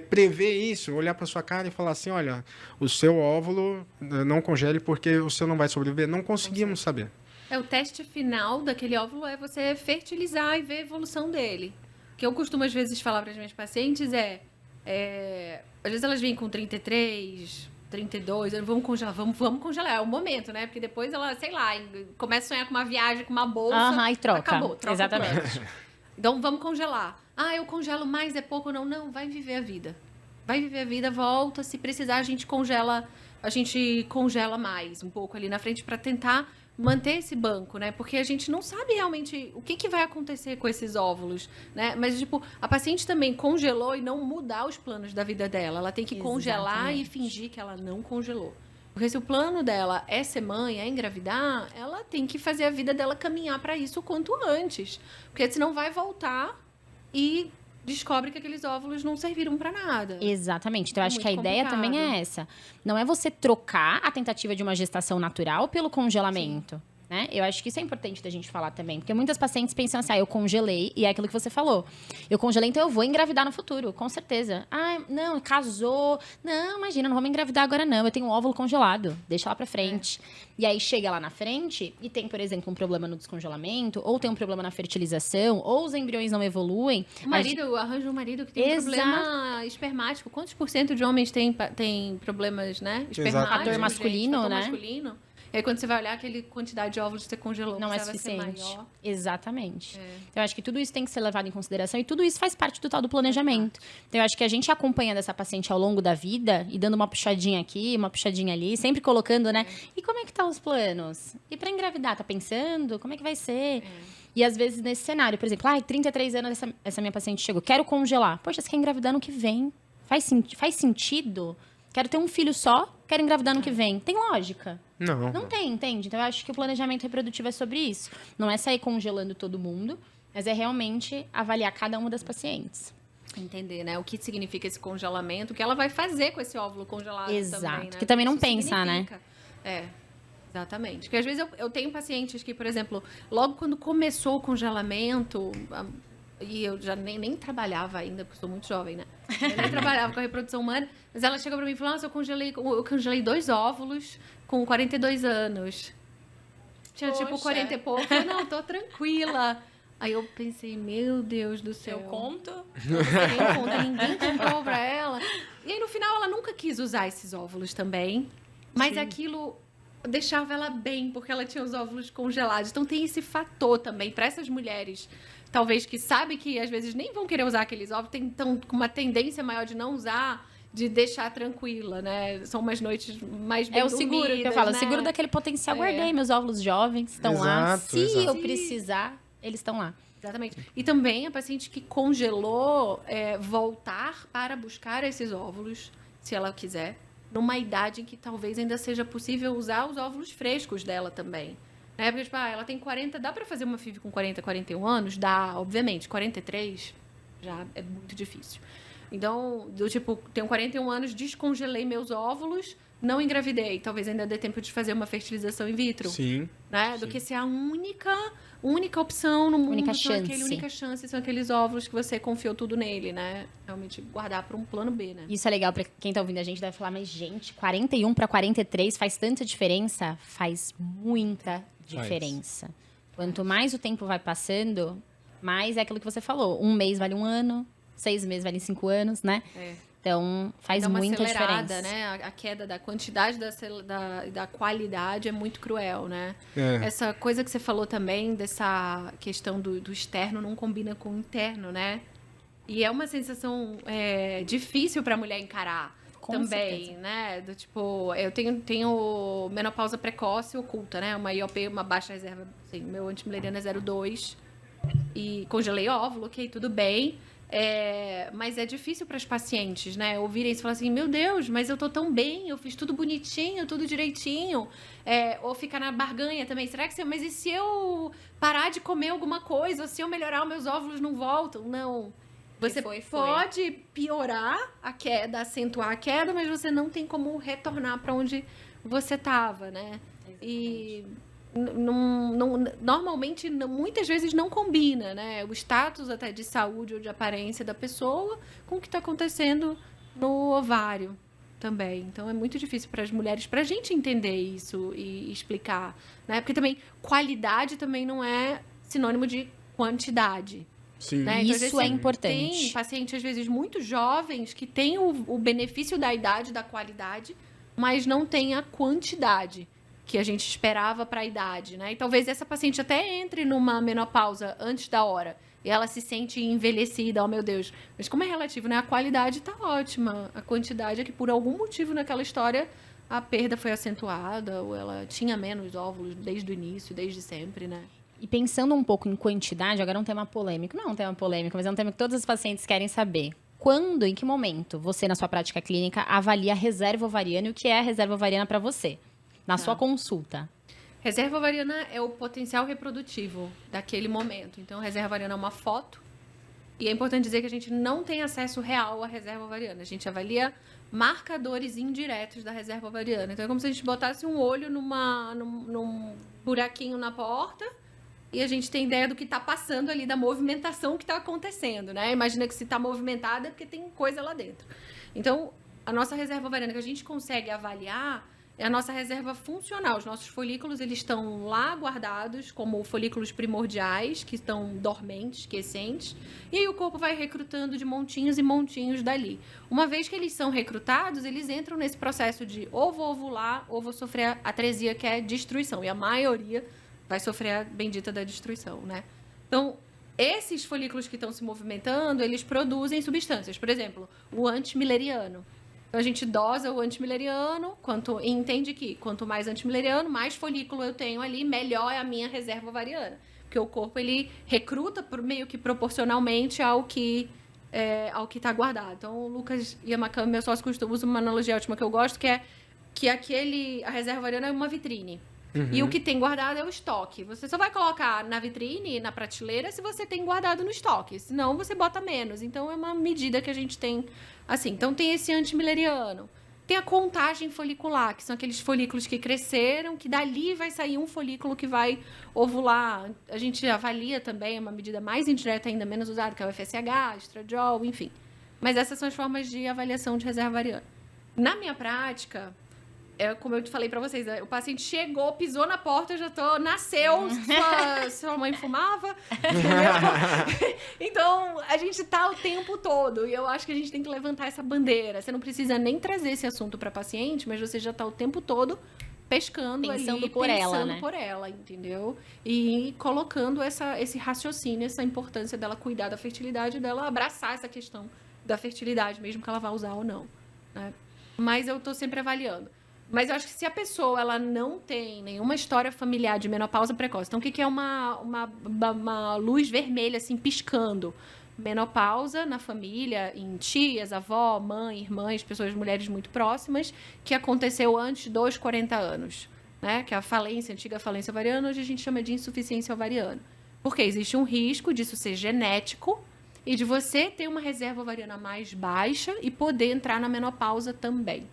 prever isso, olhar para sua cara e falar assim, olha, o seu óvulo não congele porque o seu não vai sobreviver. Não conseguimos saber. O teste final daquele óvulo é você fertilizar e ver a evolução dele. O que eu costumo, às vezes, falar para as minhas pacientes às vezes elas vêm com 33, 32, vamos congelar, vamos congelar. É o momento, né? Porque depois ela, sei lá, começa a sonhar com uma viagem, com uma bolsa. E troca. Acabou, troca. Exatamente. Então, vamos congelar. Eu congelo mais, é pouco ou não? Não, vai viver a vida. Vai viver a vida, volta. Se precisar, a gente congela mais um pouco ali na frente para tentar manter esse banco, né? Porque a gente não sabe realmente o que vai acontecer com esses óvulos, né? Mas, tipo, a paciente também congelou e não mudar os planos da vida dela. Ela tem que congelar e fingir que ela não congelou. Porque se o plano dela é ser mãe, é engravidar, ela tem que fazer a vida dela caminhar para isso o quanto antes. Porque senão vai voltar e descobre que aqueles óvulos não serviram para nada. Exatamente. Então, eu acho que a muito ideia complicado. também é essa. Não é você trocar a tentativa de uma gestação natural pelo congelamento. Né? Eu acho que isso é importante da gente falar também. Porque muitas pacientes pensam assim, eu congelei, e é aquilo que você falou. Eu congelei, então eu vou engravidar no futuro, com certeza. Não, casou. Não, imagina, não vou me engravidar agora não. Eu tenho um óvulo congelado, deixa lá pra frente. E aí chega lá na frente e tem, por exemplo, um problema no descongelamento, ou tem um problema na fertilização, ou os embriões não evoluem. O marido, arranja um marido que tem um problema espermático. Quantos % de homens tem problemas, né? Espermáticos. Fator masculino, fator né? masculino. E aí, quando você vai olhar aquele quantidade de óvulos que você congelou, Não é suficiente. Exatamente. Então, eu acho que tudo isso tem que ser levado em consideração e tudo isso faz parte do tal do planejamento. Então, eu acho que a gente acompanhando essa paciente ao longo da vida e dando uma puxadinha aqui, uma puxadinha ali, sempre colocando, né? E como é que tá os planos? E pra engravidar, tá pensando? Como é que vai ser? E às vezes nesse cenário, por exemplo, 33 anos essa minha paciente chegou, quero congelar. Poxa, você quer engravidar no que vem? Faz sentido? Quero ter um filho só, quero engravidar no que vem. Tem lógica? Não tem, entende? Então, eu acho que o planejamento reprodutivo é sobre isso. Não é sair congelando todo mundo, mas é realmente avaliar cada uma das pacientes. Entender, né? O que significa esse congelamento, o que ela vai fazer com esse óvulo congelado também, né? Que também não Isso pensa, significa. Exatamente. Porque às vezes eu tenho pacientes que, por exemplo, logo quando começou o congelamento, e eu já nem trabalhava ainda, porque sou muito jovem, né? Eu nem trabalhava com a reprodução humana, mas ela chegou pra mim e falou, nossa, eu congelei 2 óvulos com 42 anos. Tinha tipo 40 e pouco. Eu falei, não, tô tranquila. Aí eu pensei, meu Deus do céu. Eu conto? Ninguém comprou pra ela. E aí, no final, ela nunca quis usar esses óvulos também. Mas aquilo deixava ela bem, porque ela tinha os óvulos congelados. Então, tem esse fator também para essas mulheres, talvez que sabem que, às vezes, nem vão querer usar aqueles óvulos, estão com uma tendência maior de não usar, de deixar tranquila, né? São umas noites mais bem dormidas, o seguro que eu falo, né? o seguro daquele potencial. Guardei meus óvulos jovens, estão lá. Se eu precisar, eles estão lá. Exatamente. E também a paciente que congelou, voltar para buscar esses óvulos, se ela quiser, numa idade em que talvez ainda seja possível usar os óvulos frescos dela também. Né? Porque, tipo, ela tem 40, dá para fazer uma FIV com 40, 41 anos? Dá, obviamente. 43 já é muito difícil. Então, tenho 41 anos, descongelei meus óvulos, não engravidei. Talvez ainda dê tempo de fazer uma fertilização in vitro. Sim. Né? Do que ser a única opção no mundo. Única chance são aqueles óvulos que você confiou tudo nele, né? Realmente guardar para um plano B, né? Isso é legal para quem tá ouvindo a gente, deve falar, mas gente, 41 para 43 faz tanta diferença? Faz muita diferença. Quanto mais o tempo vai passando, mais é aquilo que você falou. 1 mês vale 1 ano, 6 meses vale 5 anos, né? Então, faz muita diferença. Né? A queda da quantidade da qualidade é muito cruel, né? Essa coisa que você falou também, dessa questão do externo não combina com o interno, né? E é uma sensação difícil para a mulher encarar também, certeza. né? Do tipo, eu tenho menopausa precoce oculta, né? Uma IOP, uma baixa reserva, assim, meu antimileriano é 0,2 e congelei óvulo, ok, tudo bem. Mas é difícil para as pacientes, né? Ouvirem isso e falar assim, meu Deus, mas eu tô tão bem, eu fiz tudo bonitinho, tudo direitinho. Ou ficar na barganha também. Será que mas e se eu parar de comer alguma coisa? Ou se eu melhorar, meus óvulos não voltam? Não. Você pode piorar a queda, acentuar a queda, mas você não tem como retornar para onde você estava, né? Exatamente. E normalmente, muitas vezes não combina, né? O status até de saúde ou de aparência da pessoa com o que está acontecendo no ovário também. Então, é muito difícil para as mulheres, para a gente entender isso e explicar, né? Porque também, qualidade também não é sinônimo de quantidade. Sim. Né? Então, Isso é importante. Tem pacientes, às vezes, muito jovens que têm o benefício da idade, da qualidade, mas não tem a quantidade que a gente esperava para a idade, né? E talvez essa paciente até entre numa menopausa antes da hora e ela se sente envelhecida, oh meu Deus. Mas como é relativo, né? A qualidade tá ótima. A quantidade é que por algum motivo naquela história a perda foi acentuada ou ela tinha menos óvulos desde o início, desde sempre, né? E pensando um pouco em quantidade, agora é um tema polêmico. Não é um tema polêmico, mas é um tema que todas as pacientes querem saber. Quando, em que momento, você, na sua prática clínica, avalia a reserva ovariana e o que é a reserva ovariana para você? Na sua consulta. Reserva ovariana é o potencial reprodutivo daquele momento. Então, reserva ovariana é uma foto. E é importante dizer que a gente não tem acesso real à reserva ovariana. A gente avalia marcadores indiretos da reserva ovariana. Então, é como se a gente botasse um olho num buraquinho na porta e a gente tem ideia do que está passando ali, da movimentação que está acontecendo, né? Imagina que se está movimentada é porque tem coisa lá dentro. Então, a nossa reserva ovariana que a gente consegue avaliar é a nossa reserva funcional. Os nossos folículos, eles estão lá guardados como folículos primordiais, que estão dormentes, quiescentes. E aí o corpo vai recrutando de montinhos e montinhos dali. Uma vez que eles são recrutados, eles entram nesse processo de ou vou ovular ou vou sofrer a atresia, que é destruição. E a maioria vai sofrer a bendita da destruição, né? Então, esses folículos que estão se movimentando, eles produzem substâncias. Por exemplo, o antimileriano. Então, a gente dosa o antimileriano e entende que quanto mais antimileriano, mais folículo eu tenho ali, melhor é a minha reserva ovariana. Porque o corpo, ele recruta meio que proporcionalmente ao que está guardado. Então, o Lucas Yamakami, meu sócio, usa uma analogia ótima que eu gosto, que é que a reserva ovariana é uma vitrine. Uhum. E o que tem guardado é o estoque. Você só vai colocar na vitrine, na prateleira, se você tem guardado no estoque. Senão, você bota menos. Então, é uma medida que a gente tem assim. Então, tem esse antimileriano. Tem a contagem folicular, que são aqueles folículos que cresceram, que dali vai sair um folículo que vai ovular. A gente avalia também, é uma medida mais indireta, ainda menos usada, que é o FSH, estradiol, enfim. Mas essas são as formas de avaliação de reserva ovariana. Na minha prática, como eu te falei pra vocês, o paciente chegou, pisou na porta, nasceu, sua mãe fumava, entendeu? Então, a gente tá o tempo todo, e eu acho que a gente tem que levantar essa bandeira. Você não precisa nem trazer esse assunto pra paciente, mas você já tá o tempo todo pensando por ela, entendeu? E colocando esse raciocínio, essa importância dela cuidar da fertilidade, dela abraçar essa questão da fertilidade, mesmo que ela vá usar ou não, né? Mas eu tô sempre avaliando. Mas eu acho que se a pessoa ela não tem nenhuma história familiar de menopausa precoce, então o que é uma luz vermelha assim piscando? Menopausa na família, em tias, avó, mãe, irmãs, pessoas, mulheres muito próximas, que aconteceu antes dos 40 anos, né? Que é a antiga falência ovariana, hoje a gente chama de insuficiência ovariana. Porque existe um risco disso ser genético e de você ter uma reserva ovariana mais baixa e poder entrar na menopausa também.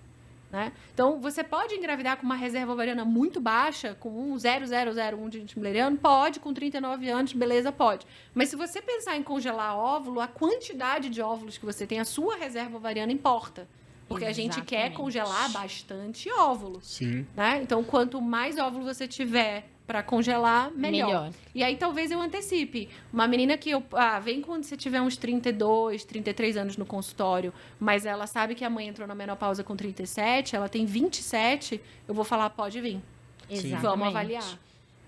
Né? Então, você pode engravidar com uma reserva ovariana muito baixa, com 0,001 de antimileriano? Pode, com 39 anos, beleza, pode. Mas se você pensar em congelar óvulo, a quantidade de óvulos que você tem, a sua reserva ovariana importa. Porque Exatamente. A gente quer congelar bastante óvulo. Sim. Né? Então, quanto mais óvulo você tiver para congelar, melhor. E aí, talvez eu antecipe. Uma menina que vem quando você tiver uns 32, 33 anos no consultório, mas ela sabe que a mãe entrou na menopausa com 37, ela tem 27, eu vou falar, pode vir. Exatamente. Vamos avaliar.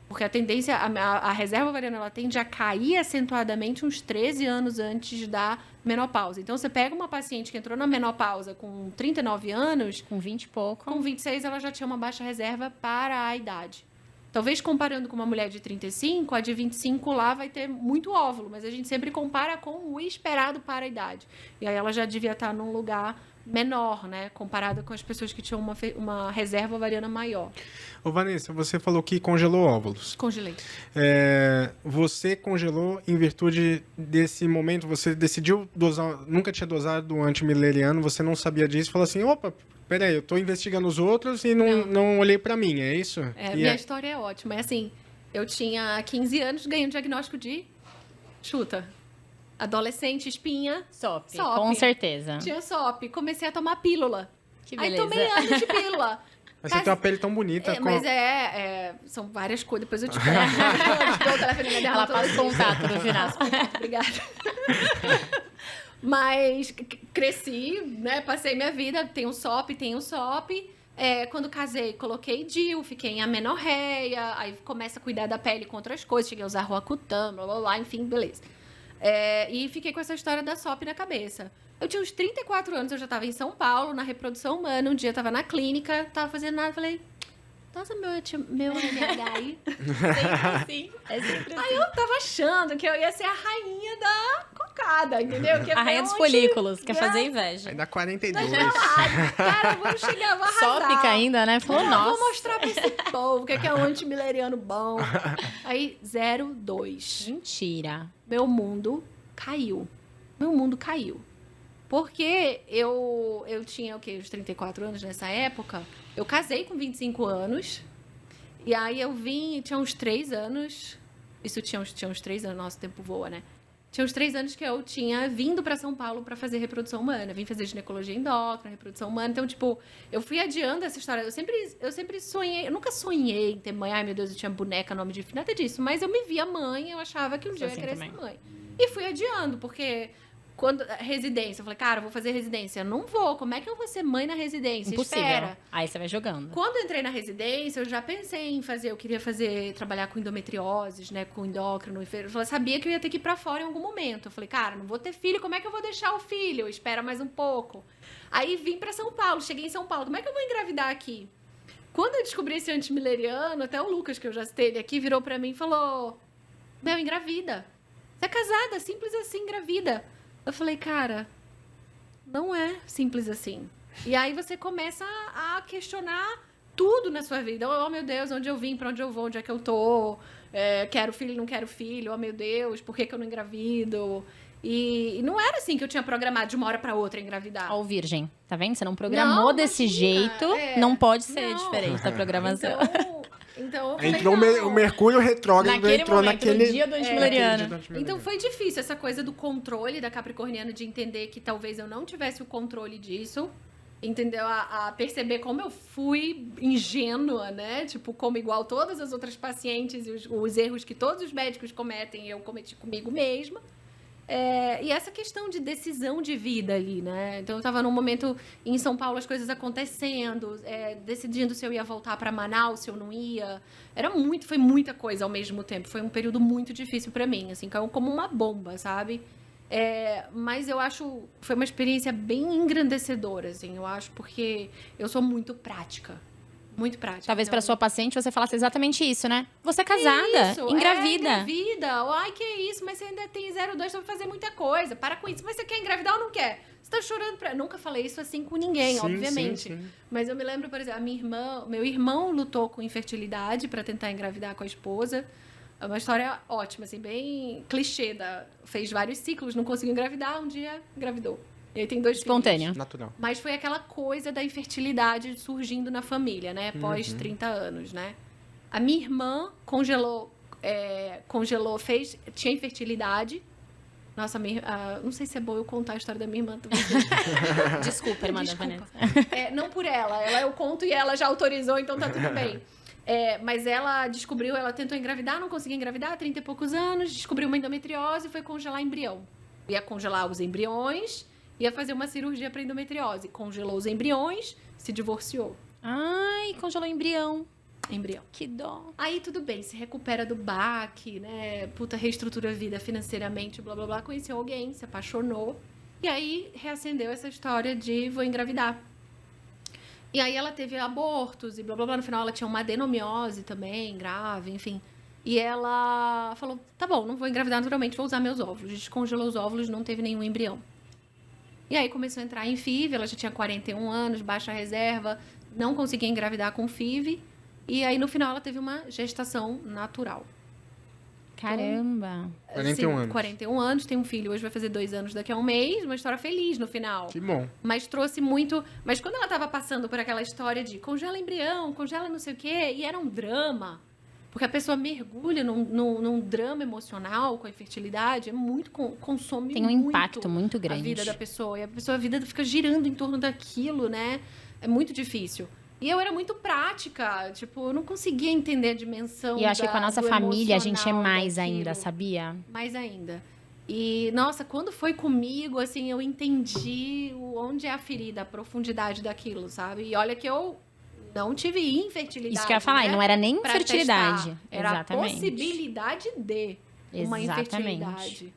Porque a tendência, a reserva ovariana, ela tende a cair acentuadamente uns 13 anos antes da menopausa. Então, você pega uma paciente que entrou na menopausa com 39 anos... Com 20 e pouco. Com 26, ela já tinha uma baixa reserva para a idade. Talvez comparando com uma mulher de 35, a de 25 lá vai ter muito óvulo, mas a gente sempre compara com o esperado para a idade. E aí ela já devia estar num lugar menor, né? Comparada com as pessoas que tinham uma reserva ovariana maior. Ô, Vanessa, você falou que congelou óvulos. Congelei. Você congelou em virtude desse momento, você decidiu dosar, nunca tinha dosado antimileriano, você não sabia disso, falou assim, opa, peraí, eu tô investigando os outros e não olhei pra mim, é isso? Minha história é ótima. É assim, eu tinha 15 anos, ganhei um diagnóstico de... Chuta. Adolescente, espinha. SOP, com certeza. Tinha SOP. Comecei a tomar pílula. Que beleza. Aí tomei anos de pílula. Mas você tem uma pele tão bonita. Mas são várias coisas. Depois eu te conto. Ela passa contato no final. Obrigada. Mas cresci, né? Passei minha vida. Tenho SOP. Quando casei, coloquei DIU, fiquei em amenorreia. Aí começa a cuidar da pele com outras coisas. Cheguei a usar Roacutan, blá, blá, blá. Enfim, beleza. E fiquei com essa história da SOP na cabeça. Eu tinha uns 34 anos, eu já estava em São Paulo, na reprodução humana. Um dia eu estava na clínica, tava fazendo nada, falei, nossa, meu NH aí. Sim, é sempre assim. Aí eu tava achando que eu ia ser a rainha da cocada, entendeu? A rainha dos folículos, quer fazer inveja. Aí dá 42. Cara, vamos chegar, vou arrasar. Sópica ainda, né? Falou, nossa. Vou mostrar pra esse povo o que é um antimileriano bom. Aí, 0,2. Mentira. Meu mundo caiu. Porque eu tinha, uns 34 anos nessa época. Eu casei com 25 anos. E aí eu tinha uns 3 anos. Isso tinha uns 3 anos, nosso tempo voa, né? Tinha uns 3 anos que eu tinha vindo para São Paulo para fazer reprodução humana. Vim fazer ginecologia endócrina, reprodução humana. Então, tipo, eu fui adiando essa história. Eu sempre sonhei, eu nunca sonhei em ter mãe. Ai, meu Deus, eu tinha boneca, nome de filho, nada disso. Mas eu me via mãe, eu achava que um dia eu ia querer ser mãe. E fui adiando, porque residência, eu falei, cara, eu vou fazer residência. Não vou, como é que eu vou ser mãe na residência? Impossível. Espera. Aí você vai jogando. Quando eu entrei na residência, eu já pensei em eu queria trabalhar com endometrioses, né, com endócrino. Eu sabia que eu ia ter que ir pra fora em algum momento. Eu falei, cara, não vou ter filho, como é que eu vou deixar o filho? Espera mais um pouco. Aí vim pra São Paulo, cheguei em São Paulo, como é que eu vou engravidar aqui? Quando eu descobri esse antimileriano, até o Lucas, que eu já citei ele aqui, virou pra mim e falou, engravida. Você é casada, simples assim, engravida. Eu falei, cara, não é simples assim. E aí você começa a questionar tudo na sua vida. Oh, meu Deus, onde eu vim, pra onde eu vou, onde é que eu tô? Quero filho, não quero filho. Oh, meu Deus, por que eu não engravido? E não era assim que eu tinha programado de uma hora pra outra engravidar. Ó, virgem, tá vendo? Você não programou desse jeito, não pode ser diferente da programação. Então eu falei, falei, o Mercúrio retrógrado naquele dia do antimileriano. Então foi difícil essa coisa do controle da capricorniana, de entender que talvez eu não tivesse o controle disso. Entendeu? A perceber como eu fui ingênua, né? Tipo, como igual todas as outras pacientes, os erros que todos os médicos cometem, eu cometi comigo mesma. E essa questão de decisão de vida ali, né? Então, eu estava num momento em São Paulo, as coisas acontecendo, decidindo se eu ia voltar para Manaus, se eu não ia. Foi muita coisa ao mesmo tempo. Foi um período muito difícil para mim, assim, caiu como uma bomba, sabe? Mas eu acho que foi uma experiência bem engrandecedora, assim, eu acho, porque eu sou muito prática. Muito prática. Talvez para sua paciente você falasse exatamente isso, né? Você é casada, engravida. Engravida. Ai, que isso, mas você ainda tem 0,2, você vai fazer muita coisa. Para com isso. Mas você quer engravidar ou não quer? Você tá chorando pra... Nunca falei isso assim com ninguém, obviamente. Sim. Mas eu me lembro, por exemplo, meu irmão lutou com infertilidade para tentar engravidar com a esposa. É uma história ótima, assim, bem clichê. Fez vários ciclos, não conseguiu engravidar, um dia engravidou. E aí tem 2 espontâneo. filhos. Natural. Mas foi aquela coisa da infertilidade surgindo na família, né? Pós 30 anos, né? A minha irmã congelou, tinha infertilidade. Nossa, não sei se é bom eu contar a história da minha irmã. Desculpa, irmã da Desculpa. Vanessa. Não por ela eu conto e ela já autorizou, então tá tudo bem. Mas ela tentou engravidar, não conseguia engravidar, 30 e poucos anos, descobriu uma endometriose e foi congelar embrião. Ia congelar os embriões, ia fazer uma cirurgia para endometriose. Congelou os embriões, se divorciou. Ai, congelou embrião. Que dó. Aí tudo bem, se recupera do baque, né? Reestrutura a vida financeiramente, blá, blá, blá. Conheceu alguém, se apaixonou. E aí reacendeu essa história de vou engravidar. E aí ela teve abortos e blá, blá, blá. No final ela tinha uma adenomiose também, grave, enfim. E ela falou, tá bom, não vou engravidar naturalmente, vou usar meus óvulos. A gente congelou os óvulos, não teve nenhum embrião. E aí começou a entrar em FIV, ela já tinha 41 anos, baixa reserva, não conseguia engravidar com FIV. E aí, no final, ela teve uma gestação natural. Caramba! 41 anos. 41 anos, tem um filho, hoje vai fazer 2 anos daqui a um mês, uma história feliz no final. Que bom. Mas trouxe muito... Mas quando ela tava passando por aquela história de congela embrião, congela não sei o quê, e era um drama, porque a pessoa mergulha num drama emocional com a infertilidade, é muito... consome Tem um muito impacto muito grande. a vida da pessoa. E a vida fica girando em torno daquilo, né? É muito difícil. E eu era muito prática, tipo, eu não conseguia entender a dimensão. E eu acho que com a nossa do família a gente é emocional mais daquilo. ainda, sabia? Mais ainda. E, nossa, quando foi comigo, assim, eu entendi onde é a ferida, a profundidade daquilo, sabe? E olha que eu não tive infertilidade. Isso que eu ia falar, né? e não era nem Pra infertilidade. testar. Era Exatamente. a possibilidade de uma Exatamente. infertilidade.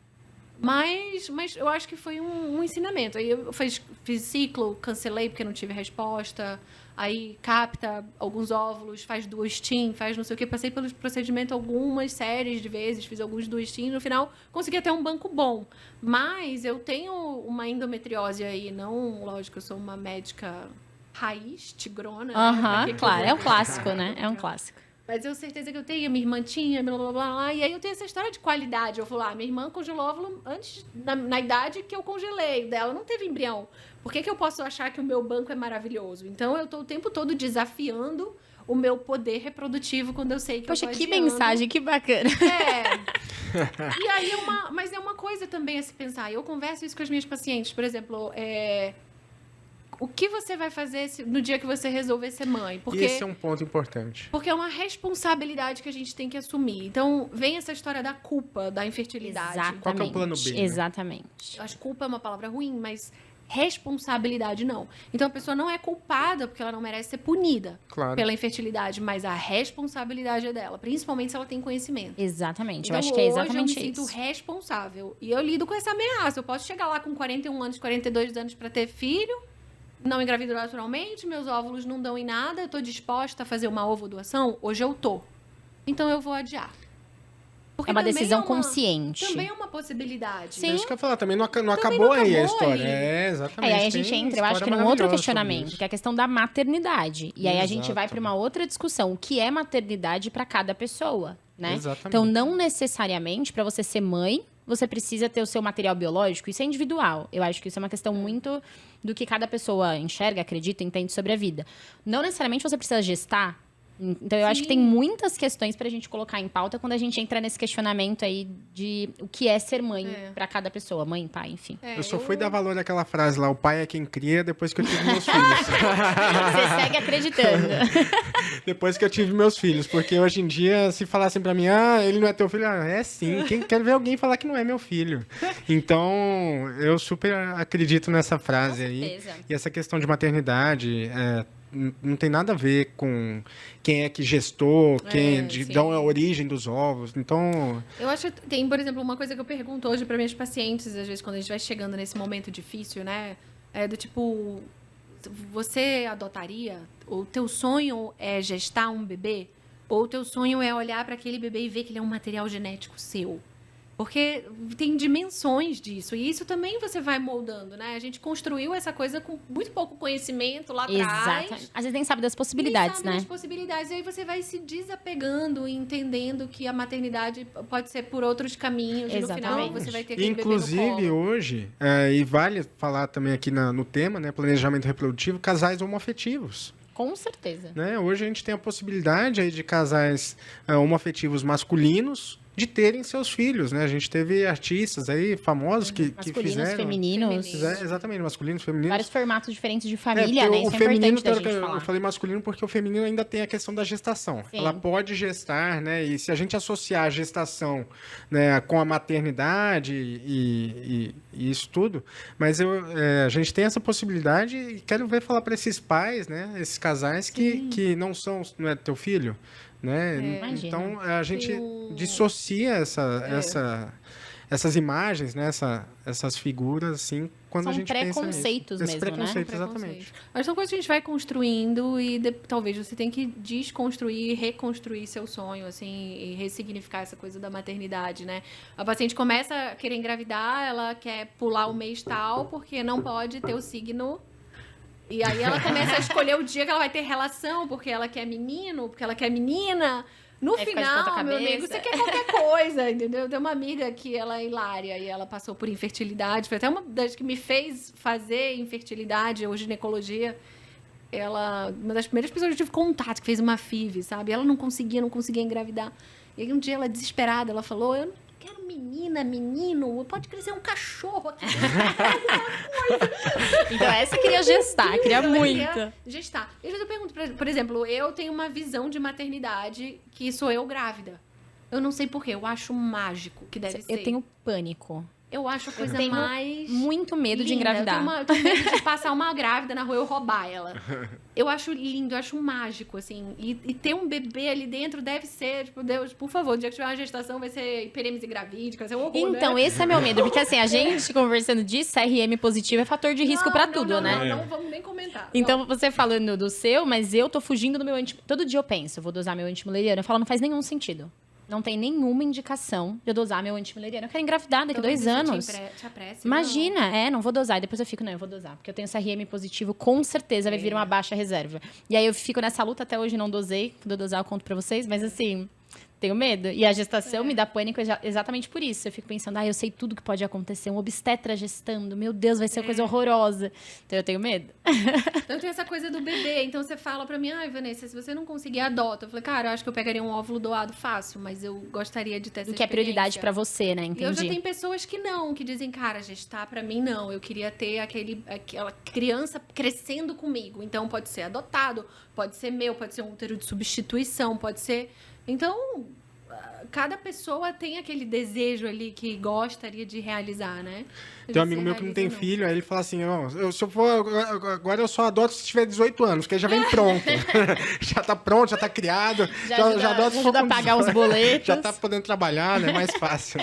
Mas eu acho que foi um ensinamento. Aí eu fiz ciclo, cancelei porque não tive resposta. Aí capta alguns óvulos, faz duas TIM, faz não sei o que. Passei pelo procedimento algumas séries de vezes, fiz alguns duas TIM. No final, consegui até um banco bom. Mas eu tenho uma endometriose aí, não... Lógico, eu sou uma médica raiz, tigrona. Aham, né? claro. É um clássico, né? É um clássico. Mas eu tenho certeza que eu tenho, minha irmã tinha, blá, blá, blá, blá. E aí eu tenho essa história de qualidade. Eu falo, minha irmã congelou óvulo antes, na idade que eu congelei. Dela não teve embrião. Por que eu posso achar que o meu banco é maravilhoso? Então, eu tô o tempo todo desafiando o meu poder reprodutivo quando eu sei que Poxa, eu tô que adiando. mensagem, que bacana. E aí, mas é uma coisa também a se pensar. Eu converso isso com as minhas pacientes. Por exemplo, o que você vai fazer no dia que você resolver ser mãe? E esse é um ponto importante. Porque é uma responsabilidade que a gente tem que assumir. Então, vem essa história da culpa, da infertilidade. Exatamente. Qual que é o plano B, né? Exatamente. Eu acho que culpa é uma palavra ruim, mas responsabilidade não. Então, a pessoa não é culpada porque ela não merece ser punida Claro. pela infertilidade, mas a responsabilidade é dela, principalmente se ela tem conhecimento. Exatamente. Então, eu acho que é exatamente hoje eu me sinto isso. responsável. E eu lido com essa ameaça. Eu posso chegar lá com 41 anos, 42 anos para ter filho, não engravido naturalmente, meus óvulos não dão em nada, eu tô disposta a fazer uma ovodoação? Hoje eu tô. Então eu vou adiar. Porque É uma também decisão uma- consciente. Também é uma possibilidade. Sim. É isso que eu ia falar, também não não acabou aí a acabou história. ali. É, exatamente. Aí a gente Tem entra, eu acho que história num outro maravilhosa sobre questionamento, isso. que é a questão da maternidade. E aí a gente Exato. vai para uma outra discussão, o que é maternidade para cada pessoa, né? Exatamente. Então, não necessariamente para você ser mãe, você precisa ter o seu material biológico, isso é individual. Eu acho que isso é uma questão muito do que cada pessoa enxerga, acredita, entende sobre a vida. Não necessariamente você precisa gestar. Então, eu acho que tem muitas questões pra gente colocar em pauta quando a gente entra nesse questionamento aí de o que é ser mãe pra cada pessoa. Mãe, pai, enfim. Eu só fui dar valor àquela frase lá, o pai é quem cria, depois que eu tive meus filhos. Você segue acreditando. Depois que eu tive meus filhos. Porque hoje em dia, se falassem pra mim, ele não é teu filho, é sim. Quem quer ver alguém falar que não é meu filho? Então, eu super acredito nessa frase Com aí. certeza. E essa questão de maternidade não tem nada a ver com quem é que gestou, sim. dá a origem dos ovos. Então, Eu acho que tem, por exemplo, uma coisa que eu pergunto hoje para minhas pacientes, às vezes, quando a gente vai chegando nesse momento difícil, né? É do tipo, você adotaria? O teu sonho é gestar um bebê? Ou o teu sonho é olhar para aquele bebê e ver que ele é um material genético seu? Porque tem dimensões disso. E isso também você vai moldando, né? A gente construiu essa coisa com muito pouco conhecimento lá atrás. Exato. Às vezes nem sabe das possibilidades, Nem sabe né? das possibilidades. E aí você vai se desapegando e entendendo que a maternidade pode ser por outros caminhos. E no final Exatamente. você vai ter aquele inclusive bebê no colo. hoje, e vale falar também aqui no tema, né, planejamento reprodutivo, casais homoafetivos. Com certeza. Né? Hoje a gente tem a possibilidade aí de casais homoafetivos masculinos de terem seus filhos, né? A gente teve artistas aí famosos que Masculinos, fizeram... femininos. Exatamente, masculinos, femininos. Vários formatos diferentes de família, porque né? o Isso é feminino, importante da gente eu falar. falei masculino porque o feminino ainda tem a questão da gestação. Sim. Ela pode gestar, né? E se a gente associar a gestação, né, com a maternidade e isso tudo, mas a gente tem essa possibilidade e quero ver falar para esses pais, né? Esses casais que não é teu filho, né? Imagina. Então a gente Tem um- dissocia essas imagens, né? Essas figuras, assim, quando São a gente pensa nisso. preconceitos Esses mesmo, né? preconceitos, exatamente. Mas são coisas que a gente vai construindo e talvez você tenha que desconstruir, reconstruir seu sonho, assim, e ressignificar essa coisa da maternidade, né? A paciente começa a querer engravidar, ela quer pular o mês tal, porque não pode ter o signo. E aí ela começa a escolher o dia que ela vai ter relação, porque ela quer menino, porque ela quer menina. No Aí fica de ponta final, meu cabeça. amigo, você quer qualquer coisa, entendeu? Tem uma amiga que ela é hilária e ela passou por infertilidade. Foi até uma das que me fez fazer infertilidade ou ginecologia. Uma das primeiras pessoas que eu tive contato, que fez uma FIV, sabe? Ela não conseguia engravidar. E aí um dia ela, desesperada, ela falou, eu não quero menina, menino, pode crescer um cachorro aqui. Então essa queria gestar, queria Ela muito. queria gestar. Eu pergunto, por exemplo, eu tenho uma visão de maternidade que sou eu grávida. Eu não sei porquê, eu acho mágico que deve ser. Eu tenho pânico. Eu acho a coisa tenho mais muito medo de linda. engravidar. Eu tenho medo de passar uma grávida na rua e eu roubar ela. Eu acho lindo, eu acho mágico, assim. E ter um bebê ali dentro deve ser, tipo, Deus, por favor, no dia que tiver uma gestação vai ser hiperêmese gravídica, vai ser um horror, Então, né? esse é meu medo. Porque assim, a gente conversando disso, CRM positivo é fator de risco pra tudo, né? Não vamos nem comentar. Então, você falando do seu, mas eu tô fugindo do meu Todo dia eu penso, eu vou dosar meu antimuleriano. Eu falo, não faz nenhum sentido. Não tem nenhuma indicação de eu dosar meu antimuleriano. Eu quero engravidar daqui a 2 anos. Te apresse, Imagina, não vou dosar. E depois eu fico, não, eu vou dosar. Porque eu tenho CRM positivo, com certeza vai vir uma baixa reserva. E aí eu fico nessa luta, até hoje não dosei. Quando eu dosar eu conto pra vocês, mas assim... Tenho medo. E a gestação me dá pânico exatamente por isso. Eu fico pensando, eu sei tudo que pode acontecer. Um obstetra gestando, meu Deus, vai ser uma coisa horrorosa. Então eu tenho medo. Então tem essa coisa do bebê. Então você fala pra mim, Vanessa, se você não conseguir, adota. Eu falei, cara, eu acho que eu pegaria um óvulo doado fácil, mas eu gostaria de ter essa O que é prioridade experiência. pra você, né? E eu Entendi. já tenho pessoas que não, que dizem, cara, gestar pra mim não. Eu queria ter aquela criança crescendo comigo. Então pode ser adotado, pode ser meu, pode ser um útero de substituição, pode ser... Então, cada pessoa tem aquele desejo ali que gostaria de realizar, né? Tem um amigo meu que não tem filho, aí ele fala assim, se eu for, agora eu só adoto se tiver 18 anos, porque aí já vem pronto. Já tá pronto, já tá criado. Já adoto a pagar os boletos. Já tá podendo trabalhar, né? Mais fácil.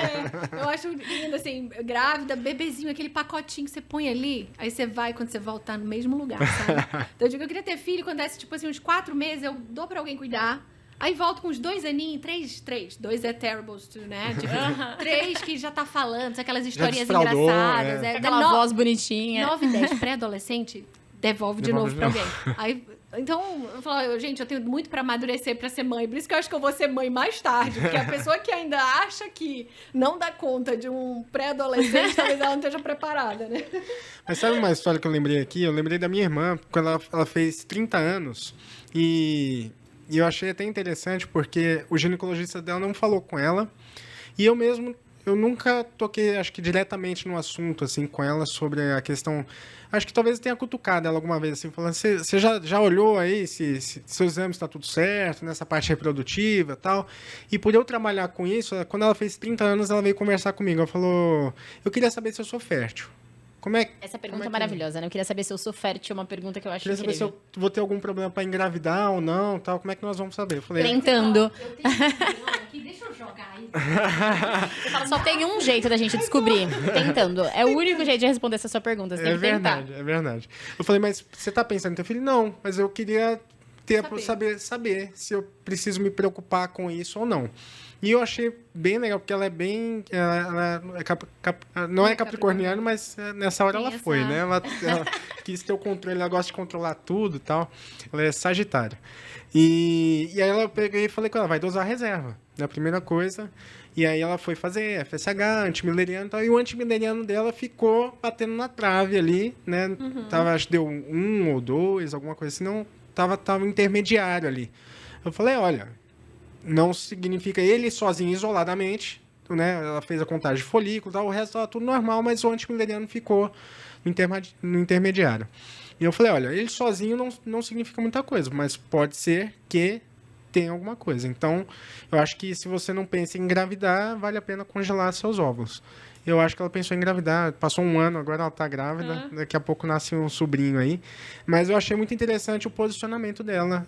Eu acho lindo, assim, grávida, bebezinho, aquele pacotinho que você põe ali, aí você vai, quando você volta, tá no mesmo lugar, sabe? Então eu digo, eu queria ter filho, quando desse, tipo assim, uns 4 meses, eu dou pra alguém cuidar. Aí volto com uns 2 aninhos, 3. 2 é terrible, né? Tipo, 3 que já tá falando, aquelas historinhas engraçadas. Aquela voz bonitinha. 9, 10, pré-adolescente, devolve de novo pra alguém. Aí, então, eu falo, gente, eu tenho muito pra amadurecer pra ser mãe. Por isso que eu acho que eu vou ser mãe mais tarde. Porque a pessoa que ainda acha que não dá conta de um pré-adolescente, talvez ela não esteja preparada, né? Mas sabe uma história que eu lembrei aqui? Eu lembrei da minha irmã, quando ela fez 30 anos. E eu achei até interessante, porque o ginecologista dela não falou com ela. E eu mesmo, eu nunca toquei, acho que diretamente no assunto, assim, com ela, sobre a questão... Acho que talvez tenha cutucado ela alguma vez, assim, falando, você já olhou aí se seu exame está tudo certo, nessa parte reprodutiva e tal? E por eu trabalhar com isso, quando ela fez 30 anos, ela veio conversar comigo. Ela falou, eu queria saber se eu sou fértil. Essa pergunta é maravilhosa, né? Eu queria saber se eu sou fértil, é uma pergunta que eu acho queria incrível. saber se eu vou ter algum problema para engravidar ou não, tal. Como é que nós vamos saber? Eu falei, Tentando. Eu tenho aqui, deixa eu jogar aí. Eu falo, só tem um jeito da gente descobrir. Tentando. É o único jeito de responder essa sua pergunta. Você tem que tentar. É verdade. Eu falei, mas você tá pensando em ter filho? Não, mas eu queria saber se eu preciso me preocupar com isso ou não. E eu achei bem legal, porque ela é bem... não é capricorniana, mas nessa hora ela foi, né? Ela quis ter o controle, ela gosta de controlar tudo e tal. Ela é sagitária. E aí eu peguei e falei com ela, vai dosar a reserva, né? A primeira coisa. E aí ela foi fazer FSH, antimileriano e tal. E o antimileriano dela ficou batendo na trave ali, né? Acho que deu 1 ou 2, alguma coisa assim. Não, tava intermediário ali. Eu falei, olha... Não significa ele sozinho, isoladamente, né? Ela fez a contagem de folículo, tal, o resto estava tudo normal, mas o antimileriano ficou no intermediário. E eu falei, olha, ele sozinho não significa muita coisa, mas pode ser que tenha alguma coisa. Então, eu acho que se você não pensa em engravidar, vale a pena congelar seus óvulos. Eu acho que ela pensou em engravidar, passou 1 ano, agora ela está grávida, daqui a pouco nasce um sobrinho aí. Mas eu achei muito interessante o posicionamento dela,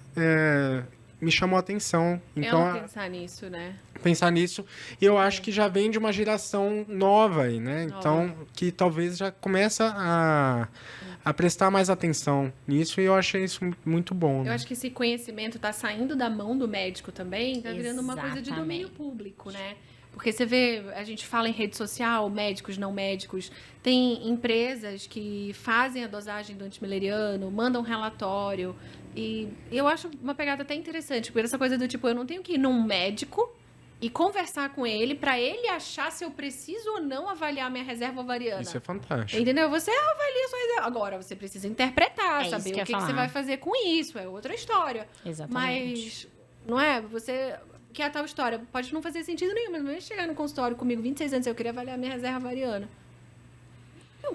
me chamou a atenção. Então, Ela pensar nisso, né? pensar nisso. E eu acho que já vem de uma geração nova aí, né? Então, que talvez já começa a prestar mais atenção nisso, e eu achei isso muito bom. Eu Né? acho que esse conhecimento tá saindo da mão do médico também, tá virando uma coisa de domínio Exatamente. público, né? Porque você vê, a gente fala em rede social, médicos, não médicos, tem empresas que fazem a dosagem do antimileriano, mandam relatório, e eu acho uma pegada até interessante, porque essa coisa do tipo, eu não tenho que ir num médico e conversar com ele para ele achar se eu preciso ou não avaliar minha reserva ovariana. Isso é fantástico. Entendeu? Você avalia sua reserva. Agora, você precisa interpretar, É isso saber que eu o que ia você falar. vai fazer com isso. É outra história. Exatamente. Mas, não é? Você... Que é a tal história. Pode não fazer sentido nenhum, mas não chegar no consultório comigo, 26 anos, eu queria avaliar minha reserva ovariana.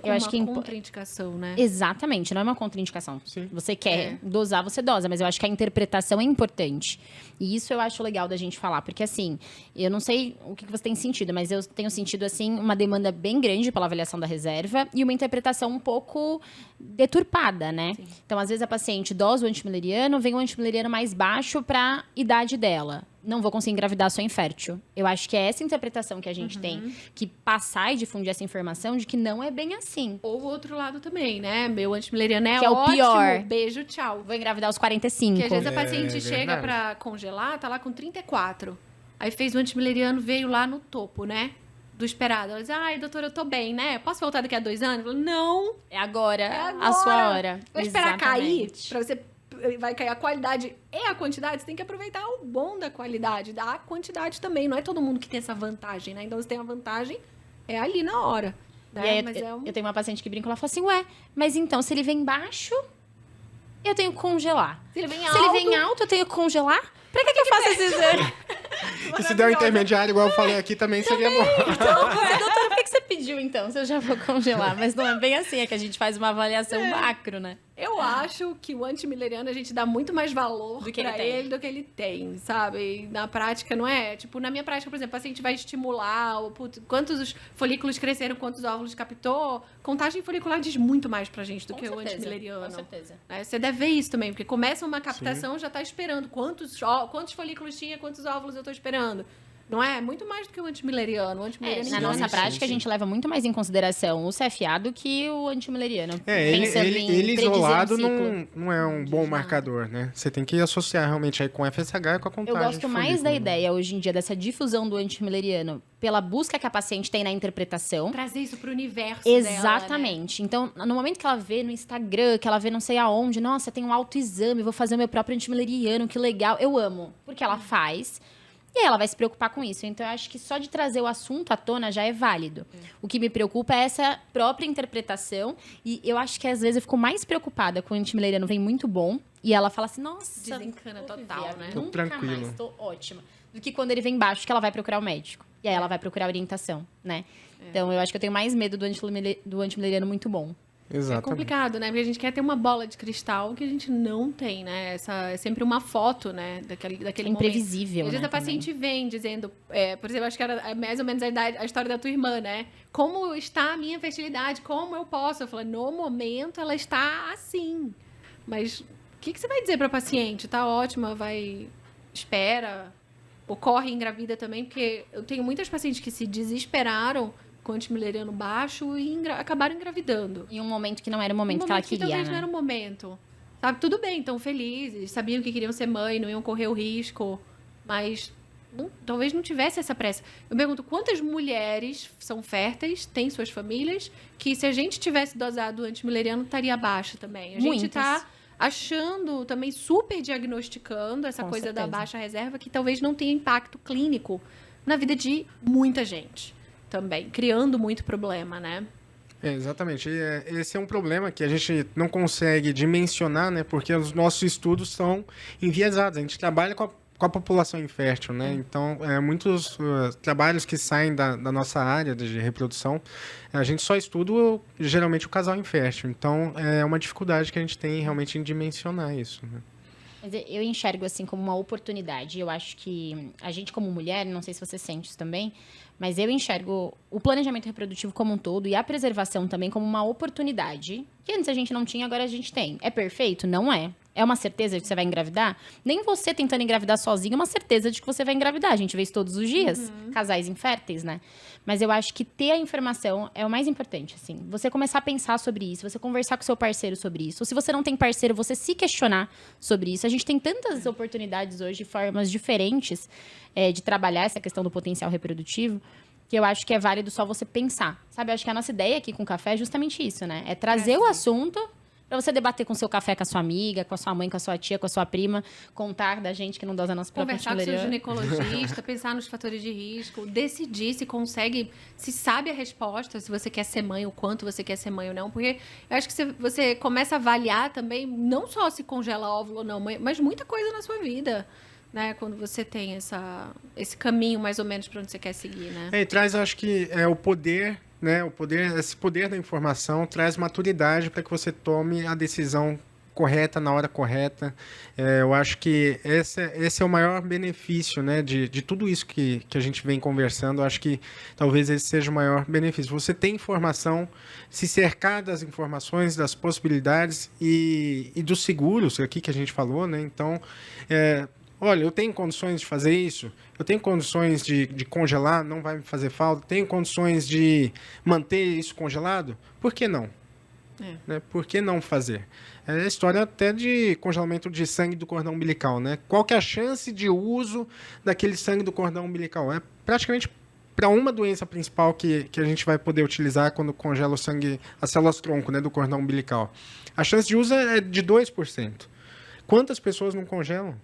Eu acho que uma contraindicação, né? Exatamente, não é uma contraindicação. Sim. Você quer dosar, você dosa, mas eu acho que a interpretação é importante. E isso eu acho legal da gente falar, porque assim, eu não sei o que você tem sentido, mas eu tenho sentido, assim, uma demanda bem grande pela avaliação da reserva e uma interpretação um pouco deturpada, né? Sim. Então, às vezes, a paciente dosa o antimileriano, vem um antimileriano mais baixo para idade dela. Não vou conseguir engravidar, sou infértil. Eu acho que é essa interpretação que a gente tem que passar e difundir essa informação de que não é bem assim. Ou o outro lado também, né? Meu antimileriano é Que é o ótimo. pior. Beijo, tchau. Vou engravidar aos 45. Que às vezes a É paciente chega verdade. pra congelar, tá lá com 34. Aí fez o antimileriano, veio lá no topo, né? Do esperado. Ela diz, ai, doutora, eu tô bem, né? Posso voltar daqui a 2 anos? Eu falo, não, É agora, agora. a sua hora. Vai esperar cair Exatamente. pra você... Vai cair a qualidade e a quantidade. Você tem que aproveitar o bom da qualidade, da quantidade também. Não é todo mundo que tem essa vantagem, né? Então, você tem a vantagem, é ali na hora. Né? E aí, Mas é um... eu tenho uma paciente que brinca, ela fala assim, ué, mas então, se ele vem baixo, eu tenho que congelar. Se ele vem Se alto... ele vem alto, eu tenho que congelar? Pra que eu faço esse exame? E se der um intermediário, igual eu falei aqui, também seria bom. Então, doutora, por que você pediu, então, se eu já vou congelar? Mas não é bem assim, é que a gente faz uma avaliação macro, né? Eu acho que o antimileriano a gente dá muito mais valor Do que pra ele tem. ele do que ele tem, sabe? E na prática, não é? Tipo, na minha prática, por exemplo, o paciente vai estimular quantos os folículos cresceram, quantos óvulos captou. Contagem folicular diz muito mais pra gente do que o antimileriano. Com certeza. Né? Você deve ver isso também, porque começa uma captação, já tá esperando quantos folículos tinha, quantos óvulos eu tô esperando. Não é? Muito mais do que o antimileriano. O antimileriano Na engana. nossa sim, prática, a sim. gente leva muito mais em consideração o CFA do que o antimileriano. Ele predizer isolado um ciclo. não é um bom marcador, né? Você tem que associar realmente aí com FSH e com a Eu contagem. gosto de mais da folículo, né? ideia hoje em dia dessa difusão do antimileriano pela busca que a paciente tem na interpretação. Trazer isso pro universo dela, né? Exatamente. Então, no momento que ela vê no Instagram, que ela vê não sei aonde, nossa, tem um autoexame, vou fazer o meu próprio antimileriano, que legal. Eu amo, porque ela faz. E aí ela vai se preocupar com isso. Então, eu acho que só de trazer o assunto à tona já é válido. O que me preocupa é essa própria interpretação. E eu acho que às vezes eu fico mais preocupada com o antimileriano vem muito bom. E ela fala assim, nossa... Desencana vou total, viver, né? Tô Nunca tranquilo. mais, tô ótima. Do que quando ele vem baixo, que ela vai procurar o médico. E aí ela vai procurar orientação, né? Então, eu acho que eu tenho mais medo do antimileriano muito bom. É Exatamente. complicado, né? Porque a gente quer ter uma bola de cristal que a gente não tem, né? Essa é sempre uma foto, né? Daquele É momento. imprevisível, E às vezes né, a paciente vem dizendo, por exemplo, acho que era mais ou menos a história da tua irmã, né? Como está a minha fertilidade? Como eu posso? Eu falo, no momento ela está assim. Mas o que você vai dizer para a paciente? Tá ótima, espera, ocorre engravida também, porque eu tenho muitas pacientes que se desesperaram com antimileriano baixo e acabaram engravidando. Em um momento que não era o momento Um que ela momento que queria, talvez né? não era o momento. Sabe, tudo bem, estão felizes, sabiam que queriam ser mãe, não iam correr o risco, mas talvez não tivesse essa pressa. Eu pergunto, quantas mulheres são férteis, têm suas famílias, que se a gente tivesse dosado o antimileriano, estaria baixa também. A gente Muitas. está achando, também super diagnosticando essa Com coisa da certeza. baixa reserva, que talvez não tenha impacto clínico na vida de muita gente também, criando muito problema, né? Exatamente. Esse é um problema que a gente não consegue dimensionar, né? Porque os nossos estudos são enviesados. A gente trabalha com a população infértil, né? Então, muitos trabalhos que saem da nossa área de reprodução, a gente só estuda geralmente o casal infértil. Então, é uma dificuldade que a gente tem realmente em dimensionar isso, né? Mas eu enxergo assim como uma oportunidade. Eu acho que a gente como mulher, não sei se você sente isso também, mas eu enxergo o planejamento reprodutivo como um todo e a preservação também como uma oportunidade. Que antes a gente não tinha, agora a gente tem. É perfeito? Não é. É uma certeza de que você vai engravidar? Nem você tentando engravidar sozinho é uma certeza de que você vai engravidar. A gente vê isso todos os dias. Casais inférteis, né? Mas eu acho que ter a informação é o mais importante, assim. Você começar a pensar sobre isso, você conversar com o seu parceiro sobre isso. Ou se você não tem parceiro, você se questionar sobre isso. A gente tem tantas oportunidades hoje, formas diferentes de trabalhar essa questão do potencial reprodutivo, que eu acho que é válido só você pensar. Sabe, eu acho que a nossa ideia aqui com o café é justamente isso, né? É trazer o assunto para você debater com o seu café, com a sua amiga, com a sua mãe, com a sua tia, com a sua prima, contar da gente que não dosa a nossa própria Conversar com o seu ginecologista, pensar nos fatores de risco, decidir se consegue, se sabe a resposta, se você quer ser mãe, o quanto você quer ser mãe ou não. Porque eu acho que você começa a avaliar também, não só se congela óvulo ou não, mas muita coisa na sua vida. Né, quando você tem esse caminho mais ou menos para onde você quer seguir, né? E traz, acho que o poder, né? Esse poder da informação traz maturidade para que você tome a decisão correta na hora correta. Eu acho que esse é o maior benefício, né, de tudo isso que a gente vem conversando. Eu acho que talvez esse seja o maior benefício. Você tem informação, se cercar das informações, das possibilidades e dos seguros aqui que a gente falou, né? Então, olha, eu tenho condições de fazer isso, eu tenho condições de congelar, não vai me fazer falta, tenho condições de manter isso congelado, por que não? Né? Por que não fazer? É a história até de congelamento de sangue do cordão umbilical, né? Qual que é a chance de uso daquele sangue do cordão umbilical? É praticamente para uma doença principal que a gente vai poder utilizar quando congela o sangue, as células-tronco, né, do cordão umbilical. A chance de uso é de 2%. Quantas pessoas não congelam?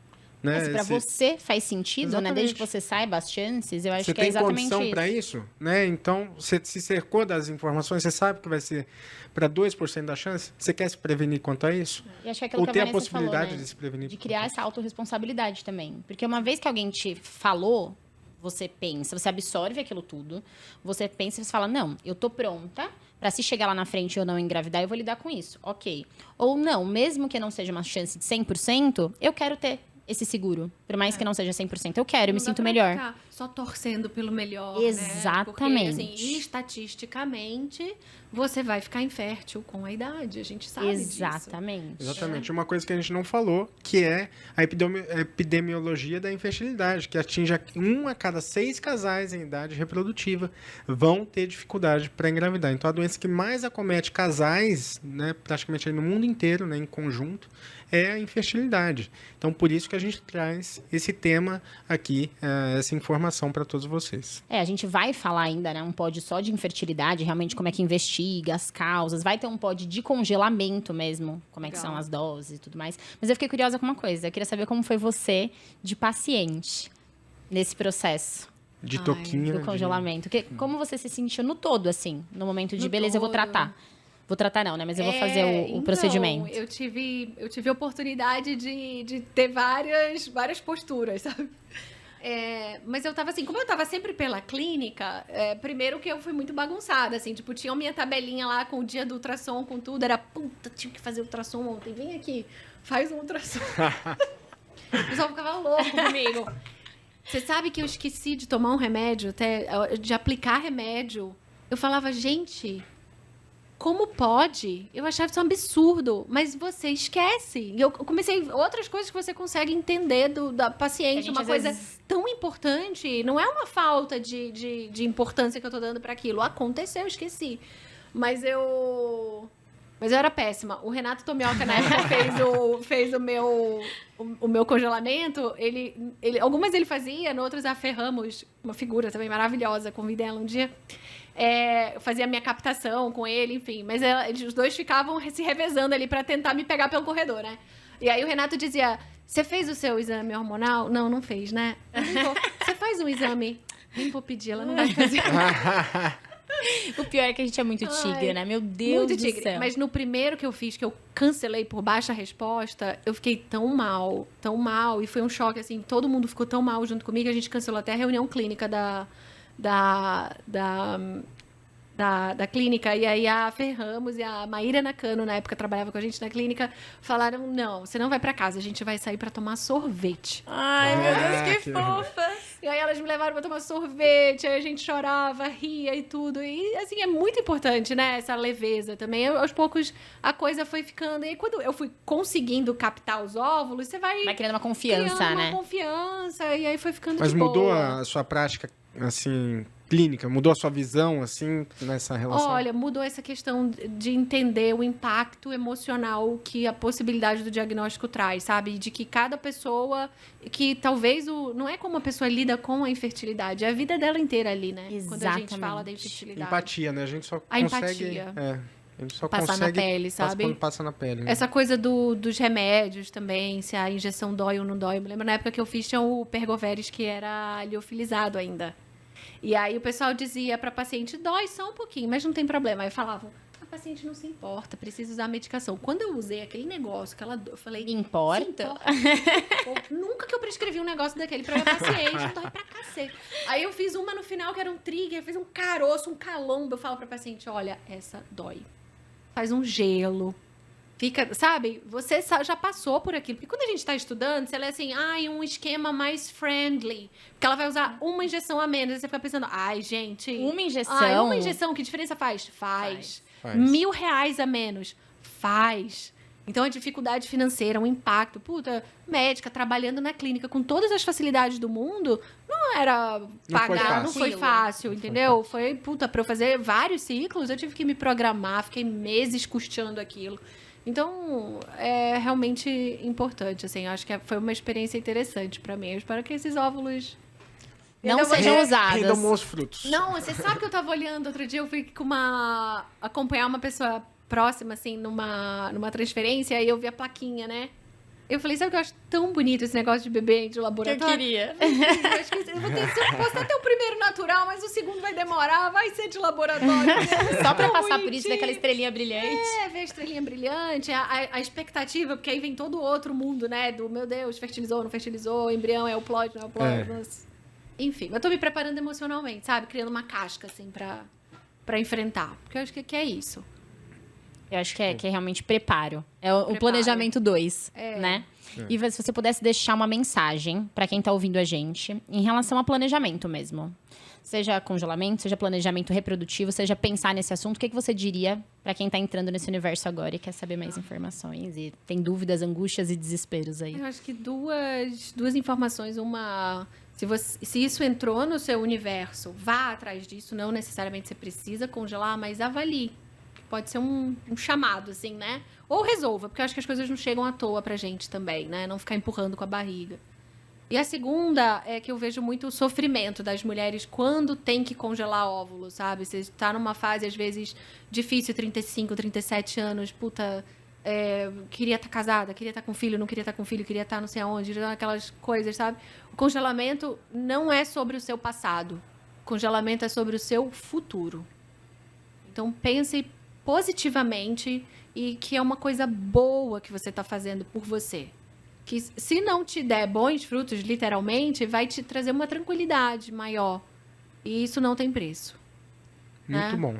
Né? Se para você faz sentido, exatamente, né? Desde que você saiba as chances, eu acho que é exatamente isso. Você tem condição para isso? Né? Então, você se cercou das informações, você sabe que vai ser para 2% da chance? Você quer se prevenir quanto a isso? E acho que aquilo ou que ter a a possibilidade falou, né? de se prevenir? De criar essa autorresponsabilidade também. Porque uma vez que alguém te falou, você pensa, você absorve aquilo tudo, você pensa e você fala, não, eu tô pronta para se chegar lá na frente e eu não engravidar, eu vou lidar com isso. Ok. Ou não, mesmo que não seja uma chance de 100%, eu quero ter esse seguro. Por mais que não seja 100%, eu quero, eu me sinto melhor. Ficar só torcendo pelo melhor, exatamente. Né? Porque, assim, estatisticamente, você vai ficar infértil com a idade. A gente sabe exatamente. disso. Exatamente. Uma coisa que a gente não falou, que é a epidemiologia da infertilidade, que atinge 1 a cada 6 casais em idade reprodutiva vão ter dificuldade para engravidar. Então, a doença que mais acomete casais, né, praticamente aí no mundo inteiro, né, em conjunto, é a infertilidade. Então, por isso que a gente traz esse tema aqui, essa informação para todos vocês. A gente vai falar ainda, né, um pod só de infertilidade, realmente como é que investiga, as causas. Vai ter um pod de congelamento mesmo, como é que são as doses e tudo mais. Mas eu fiquei curiosa com uma coisa. Eu queria saber como foi você de paciente nesse processo. De toquinha. Do congelamento. Como você se sentiu no todo, assim, no momento de, beleza, eu vou tratar. Vou tratar não, né? Mas eu vou fazer o procedimento. Eu tive a oportunidade de ter várias posturas, sabe? Mas eu tava assim, como eu tava sempre pela clínica, primeiro que eu fui muito bagunçada, assim, tipo, tinha a minha tabelinha lá com o dia do ultrassom, com tudo, era, puta, tinha que fazer ultrassom ontem, vem aqui, faz um ultrassom. O pessoal ficava louco comigo. Você sabe que eu esqueci de tomar um remédio, de aplicar remédio. Eu falava, gente, como pode? Eu achava isso um absurdo, mas você esquece. E eu comecei outras coisas que você consegue entender da paciente, uma coisa tão importante. Não é uma falta de importância que eu tô dando para aquilo. Aconteceu, eu esqueci. Mas eu era péssima. O Renato Tomioka, na época, fez o meu congelamento. Algumas ele fazia, outras a Fê Ramos, uma figura também maravilhosa, convidei ela um dia. Eu fazia a minha captação com ele, enfim. Mas os dois ficavam se revezando ali para tentar me pegar pelo corredor, né? E aí o Renato dizia, você fez o seu exame hormonal? Não, não fez, né? Você faz um exame? Nem vou pedir, ela não vai fazer. O pior é que a gente é muito tigre, né? Meu Deus do céu. Mas no primeiro que eu fiz, que eu cancelei por baixa resposta, eu fiquei tão mal. E foi um choque, assim, todo mundo ficou tão mal junto comigo, a gente cancelou até a reunião clínica da clínica, e aí a Fer Ramos e a Maíra Nakano, na época trabalhava com a gente na clínica, falaram, não, você não vai pra casa, a gente vai sair pra tomar sorvete. Ai, meu Deus, que que fofa. E aí elas me levaram pra tomar sorvete, aí a gente chorava, ria e tudo. E, assim, é muito importante, né, essa leveza também. Aos poucos, a coisa foi ficando... E aí, quando eu fui conseguindo captar os óvulos, você vai criando uma confiança, criando né? uma confiança, e aí foi ficando Mas de mudou boa. a sua prática, assim, clínica? Mudou a sua visão, assim, nessa relação? Olha, mudou essa questão de entender o impacto emocional que a possibilidade do diagnóstico traz, sabe? De que cada pessoa, que talvez não é como a pessoa lida com a infertilidade, é a vida dela inteira ali, né? Quando a gente fala da Exatamente. infertilidade. Empatia, né? A gente só A consegue... empatia. A gente só Passar na consegue pele, sabe? quando passa na pele. Né? Essa coisa dos remédios também, se a injeção dói ou não dói. Eu me lembro na época que eu fiz, tinha o Pergoveres, que era liofilizado ainda. E aí o pessoal dizia pra paciente, dói só um pouquinho, mas não tem problema. Aí falavam, a paciente não se importa, precisa usar a medicação. Quando eu usei aquele negócio que ela... Eu falei... Importa? Nunca que eu prescrevi um negócio daquele pra minha paciente, dói pra cacete. Aí eu fiz uma no final que era um trigger, fiz um caroço, um calombo. Eu falo pra paciente, olha, essa dói. Faz um gelo. Fica, sabe? Você já passou por aquilo. Porque quando a gente tá estudando, você lê assim, um esquema mais friendly. Porque ela vai usar uma injeção a menos. Aí você fica pensando, gente... Uma injeção? Uma injeção, que diferença faz? Faz. Faz. R$1.000 a menos? Faz. Então, a dificuldade financeira, o impacto. Puta, médica, trabalhando na clínica com todas as facilidades do mundo, não era pagar, não foi fácil, entendeu? Foi, puta, pra eu fazer vários ciclos, eu tive que me programar, fiquei meses custeando aquilo. Então, é realmente importante, assim. Acho que foi uma experiência interessante pra mim. Eu espero que esses óvulos... Não sejam usados. Rendam bons frutos. Não, você sabe que eu tava olhando outro dia, eu fui acompanhar uma pessoa próxima, assim, numa transferência, e eu vi a plaquinha, né? Eu falei, sabe o que eu acho tão bonito esse negócio de bebê de laboratório? Que eu queria. Eu acho que eu posso até ter o primeiro natural, mas o segundo vai demorar, vai ser de laboratório. Só pra passar por isso, daquela estrelinha brilhante. Ver a estrelinha brilhante, a expectativa, porque aí vem todo o outro mundo, né? Do, meu Deus, fertilizou, não fertilizou, o embrião é o plóide, não é o plóide. Mas... Enfim, eu tô me preparando emocionalmente, sabe? Criando uma casca, assim, pra enfrentar. Porque eu acho que é isso. Eu acho que é realmente preparo. É o planejamento 2, né? E se você pudesse deixar uma mensagem para quem tá ouvindo a gente em relação a planejamento mesmo. Seja congelamento, seja planejamento reprodutivo, seja pensar nesse assunto, o que você diria para quem tá entrando nesse universo agora e quer saber mais informações e tem dúvidas, angústias e desesperos aí? Eu acho que duas informações. Uma, se isso entrou no seu universo, vá atrás disso. Não necessariamente você precisa congelar, mas avalie. Pode ser um chamado, assim, né? Ou resolva, porque eu acho que as coisas não chegam à toa pra gente também, né? Não ficar empurrando com a barriga. E a segunda é que eu vejo muito o sofrimento das mulheres quando tem que congelar óvulos, sabe? Você está numa fase, às vezes, difícil, 35, 37 anos, puta... queria estar casada, queria estar com filho, não queria estar com filho, queria estar não sei aonde, aquelas coisas, sabe? O congelamento não é sobre o seu passado. O congelamento é sobre o seu futuro. Então, pense positivamente e que é uma coisa boa que você está fazendo por você. Que se não te der bons frutos, literalmente, vai te trazer uma tranquilidade maior. E isso não tem preço. Muito bom.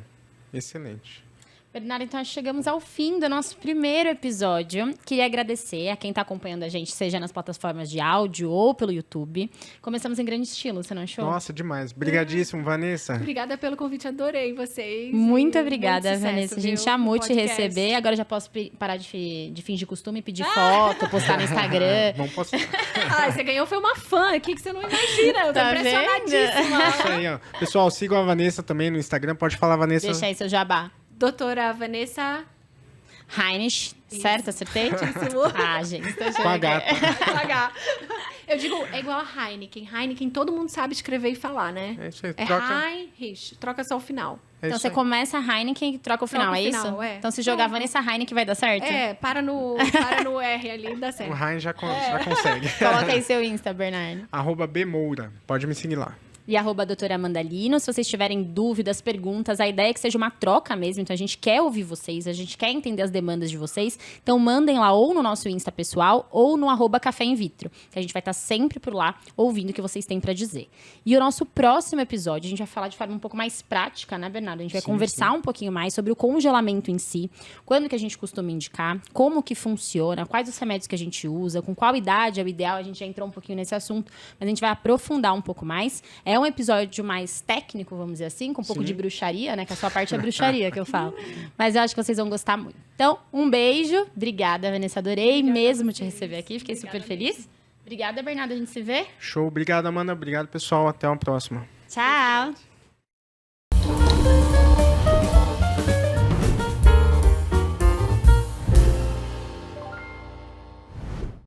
Excelente. Bernardo, então chegamos ao fim do nosso primeiro episódio. Queria agradecer a quem está acompanhando a gente, seja nas plataformas de áudio ou pelo YouTube. Começamos em grande estilo, você não achou? Nossa, demais. Obrigadíssimo, Vanessa. Obrigada pelo convite, adorei vocês. Muito obrigada, muito sucesso, Vanessa. A gente viu? amou te Podcast. receber. Agora já posso parar de fingir costume, pedir foto, postar no Instagram. Vamos postar. Você ganhou, foi uma fã aqui que você não imagina. Eu tô Tá impressionadíssima. Isso aí, ó. Pessoal, sigam a Vanessa também no Instagram. Pode falar, Vanessa. Deixa aí seu jabá. Doutora Vanessa... Heinrich, certo? Acertei? Gente, tô Com a gata. H. Eu digo, é igual a Heineken. Heineken todo mundo sabe escrever e falar, né? É isso aí. É Troca. Heinrich. Troca só o final. É Então isso você aí. começa a Heineken e troca o final, Troca o é final, isso? é. Então se jogar Vanessa Heineken vai dar certo? Para no R ali, dá O certo. Ryan já consegue. Coloca aí seu Insta, Bernardo. @bmoura. Pode me seguir lá. e @doutora Amanda Lino. Se vocês tiverem dúvidas, perguntas, a ideia é que seja uma troca mesmo. Então, a gente quer ouvir vocês, a gente quer entender as demandas de vocês. Então, mandem lá ou no nosso Insta pessoal ou no @café in vitro. Que a gente vai estar sempre por lá ouvindo o que vocês têm para dizer. E o nosso próximo episódio, a gente vai falar de forma um pouco mais prática, né, Bernardo? A gente vai conversar um pouquinho mais sobre o congelamento em si, quando que a gente costuma indicar, como que funciona, quais os remédios que a gente usa, com qual idade é o ideal. A gente já entrou um pouquinho nesse assunto, mas a gente vai aprofundar um pouco mais. É um episódio mais técnico, vamos dizer assim, com um pouco de bruxaria, né? Que a sua parte é bruxaria que eu falo. Mas eu acho que vocês vão gostar muito. Então, um beijo. Obrigada, Vanessa. Adorei mesmo te receber aqui. Fiquei super feliz. Obrigada, Bernardo. A gente se vê. Show. Obrigado, Amanda. Obrigado, pessoal. Até uma próxima. Tchau.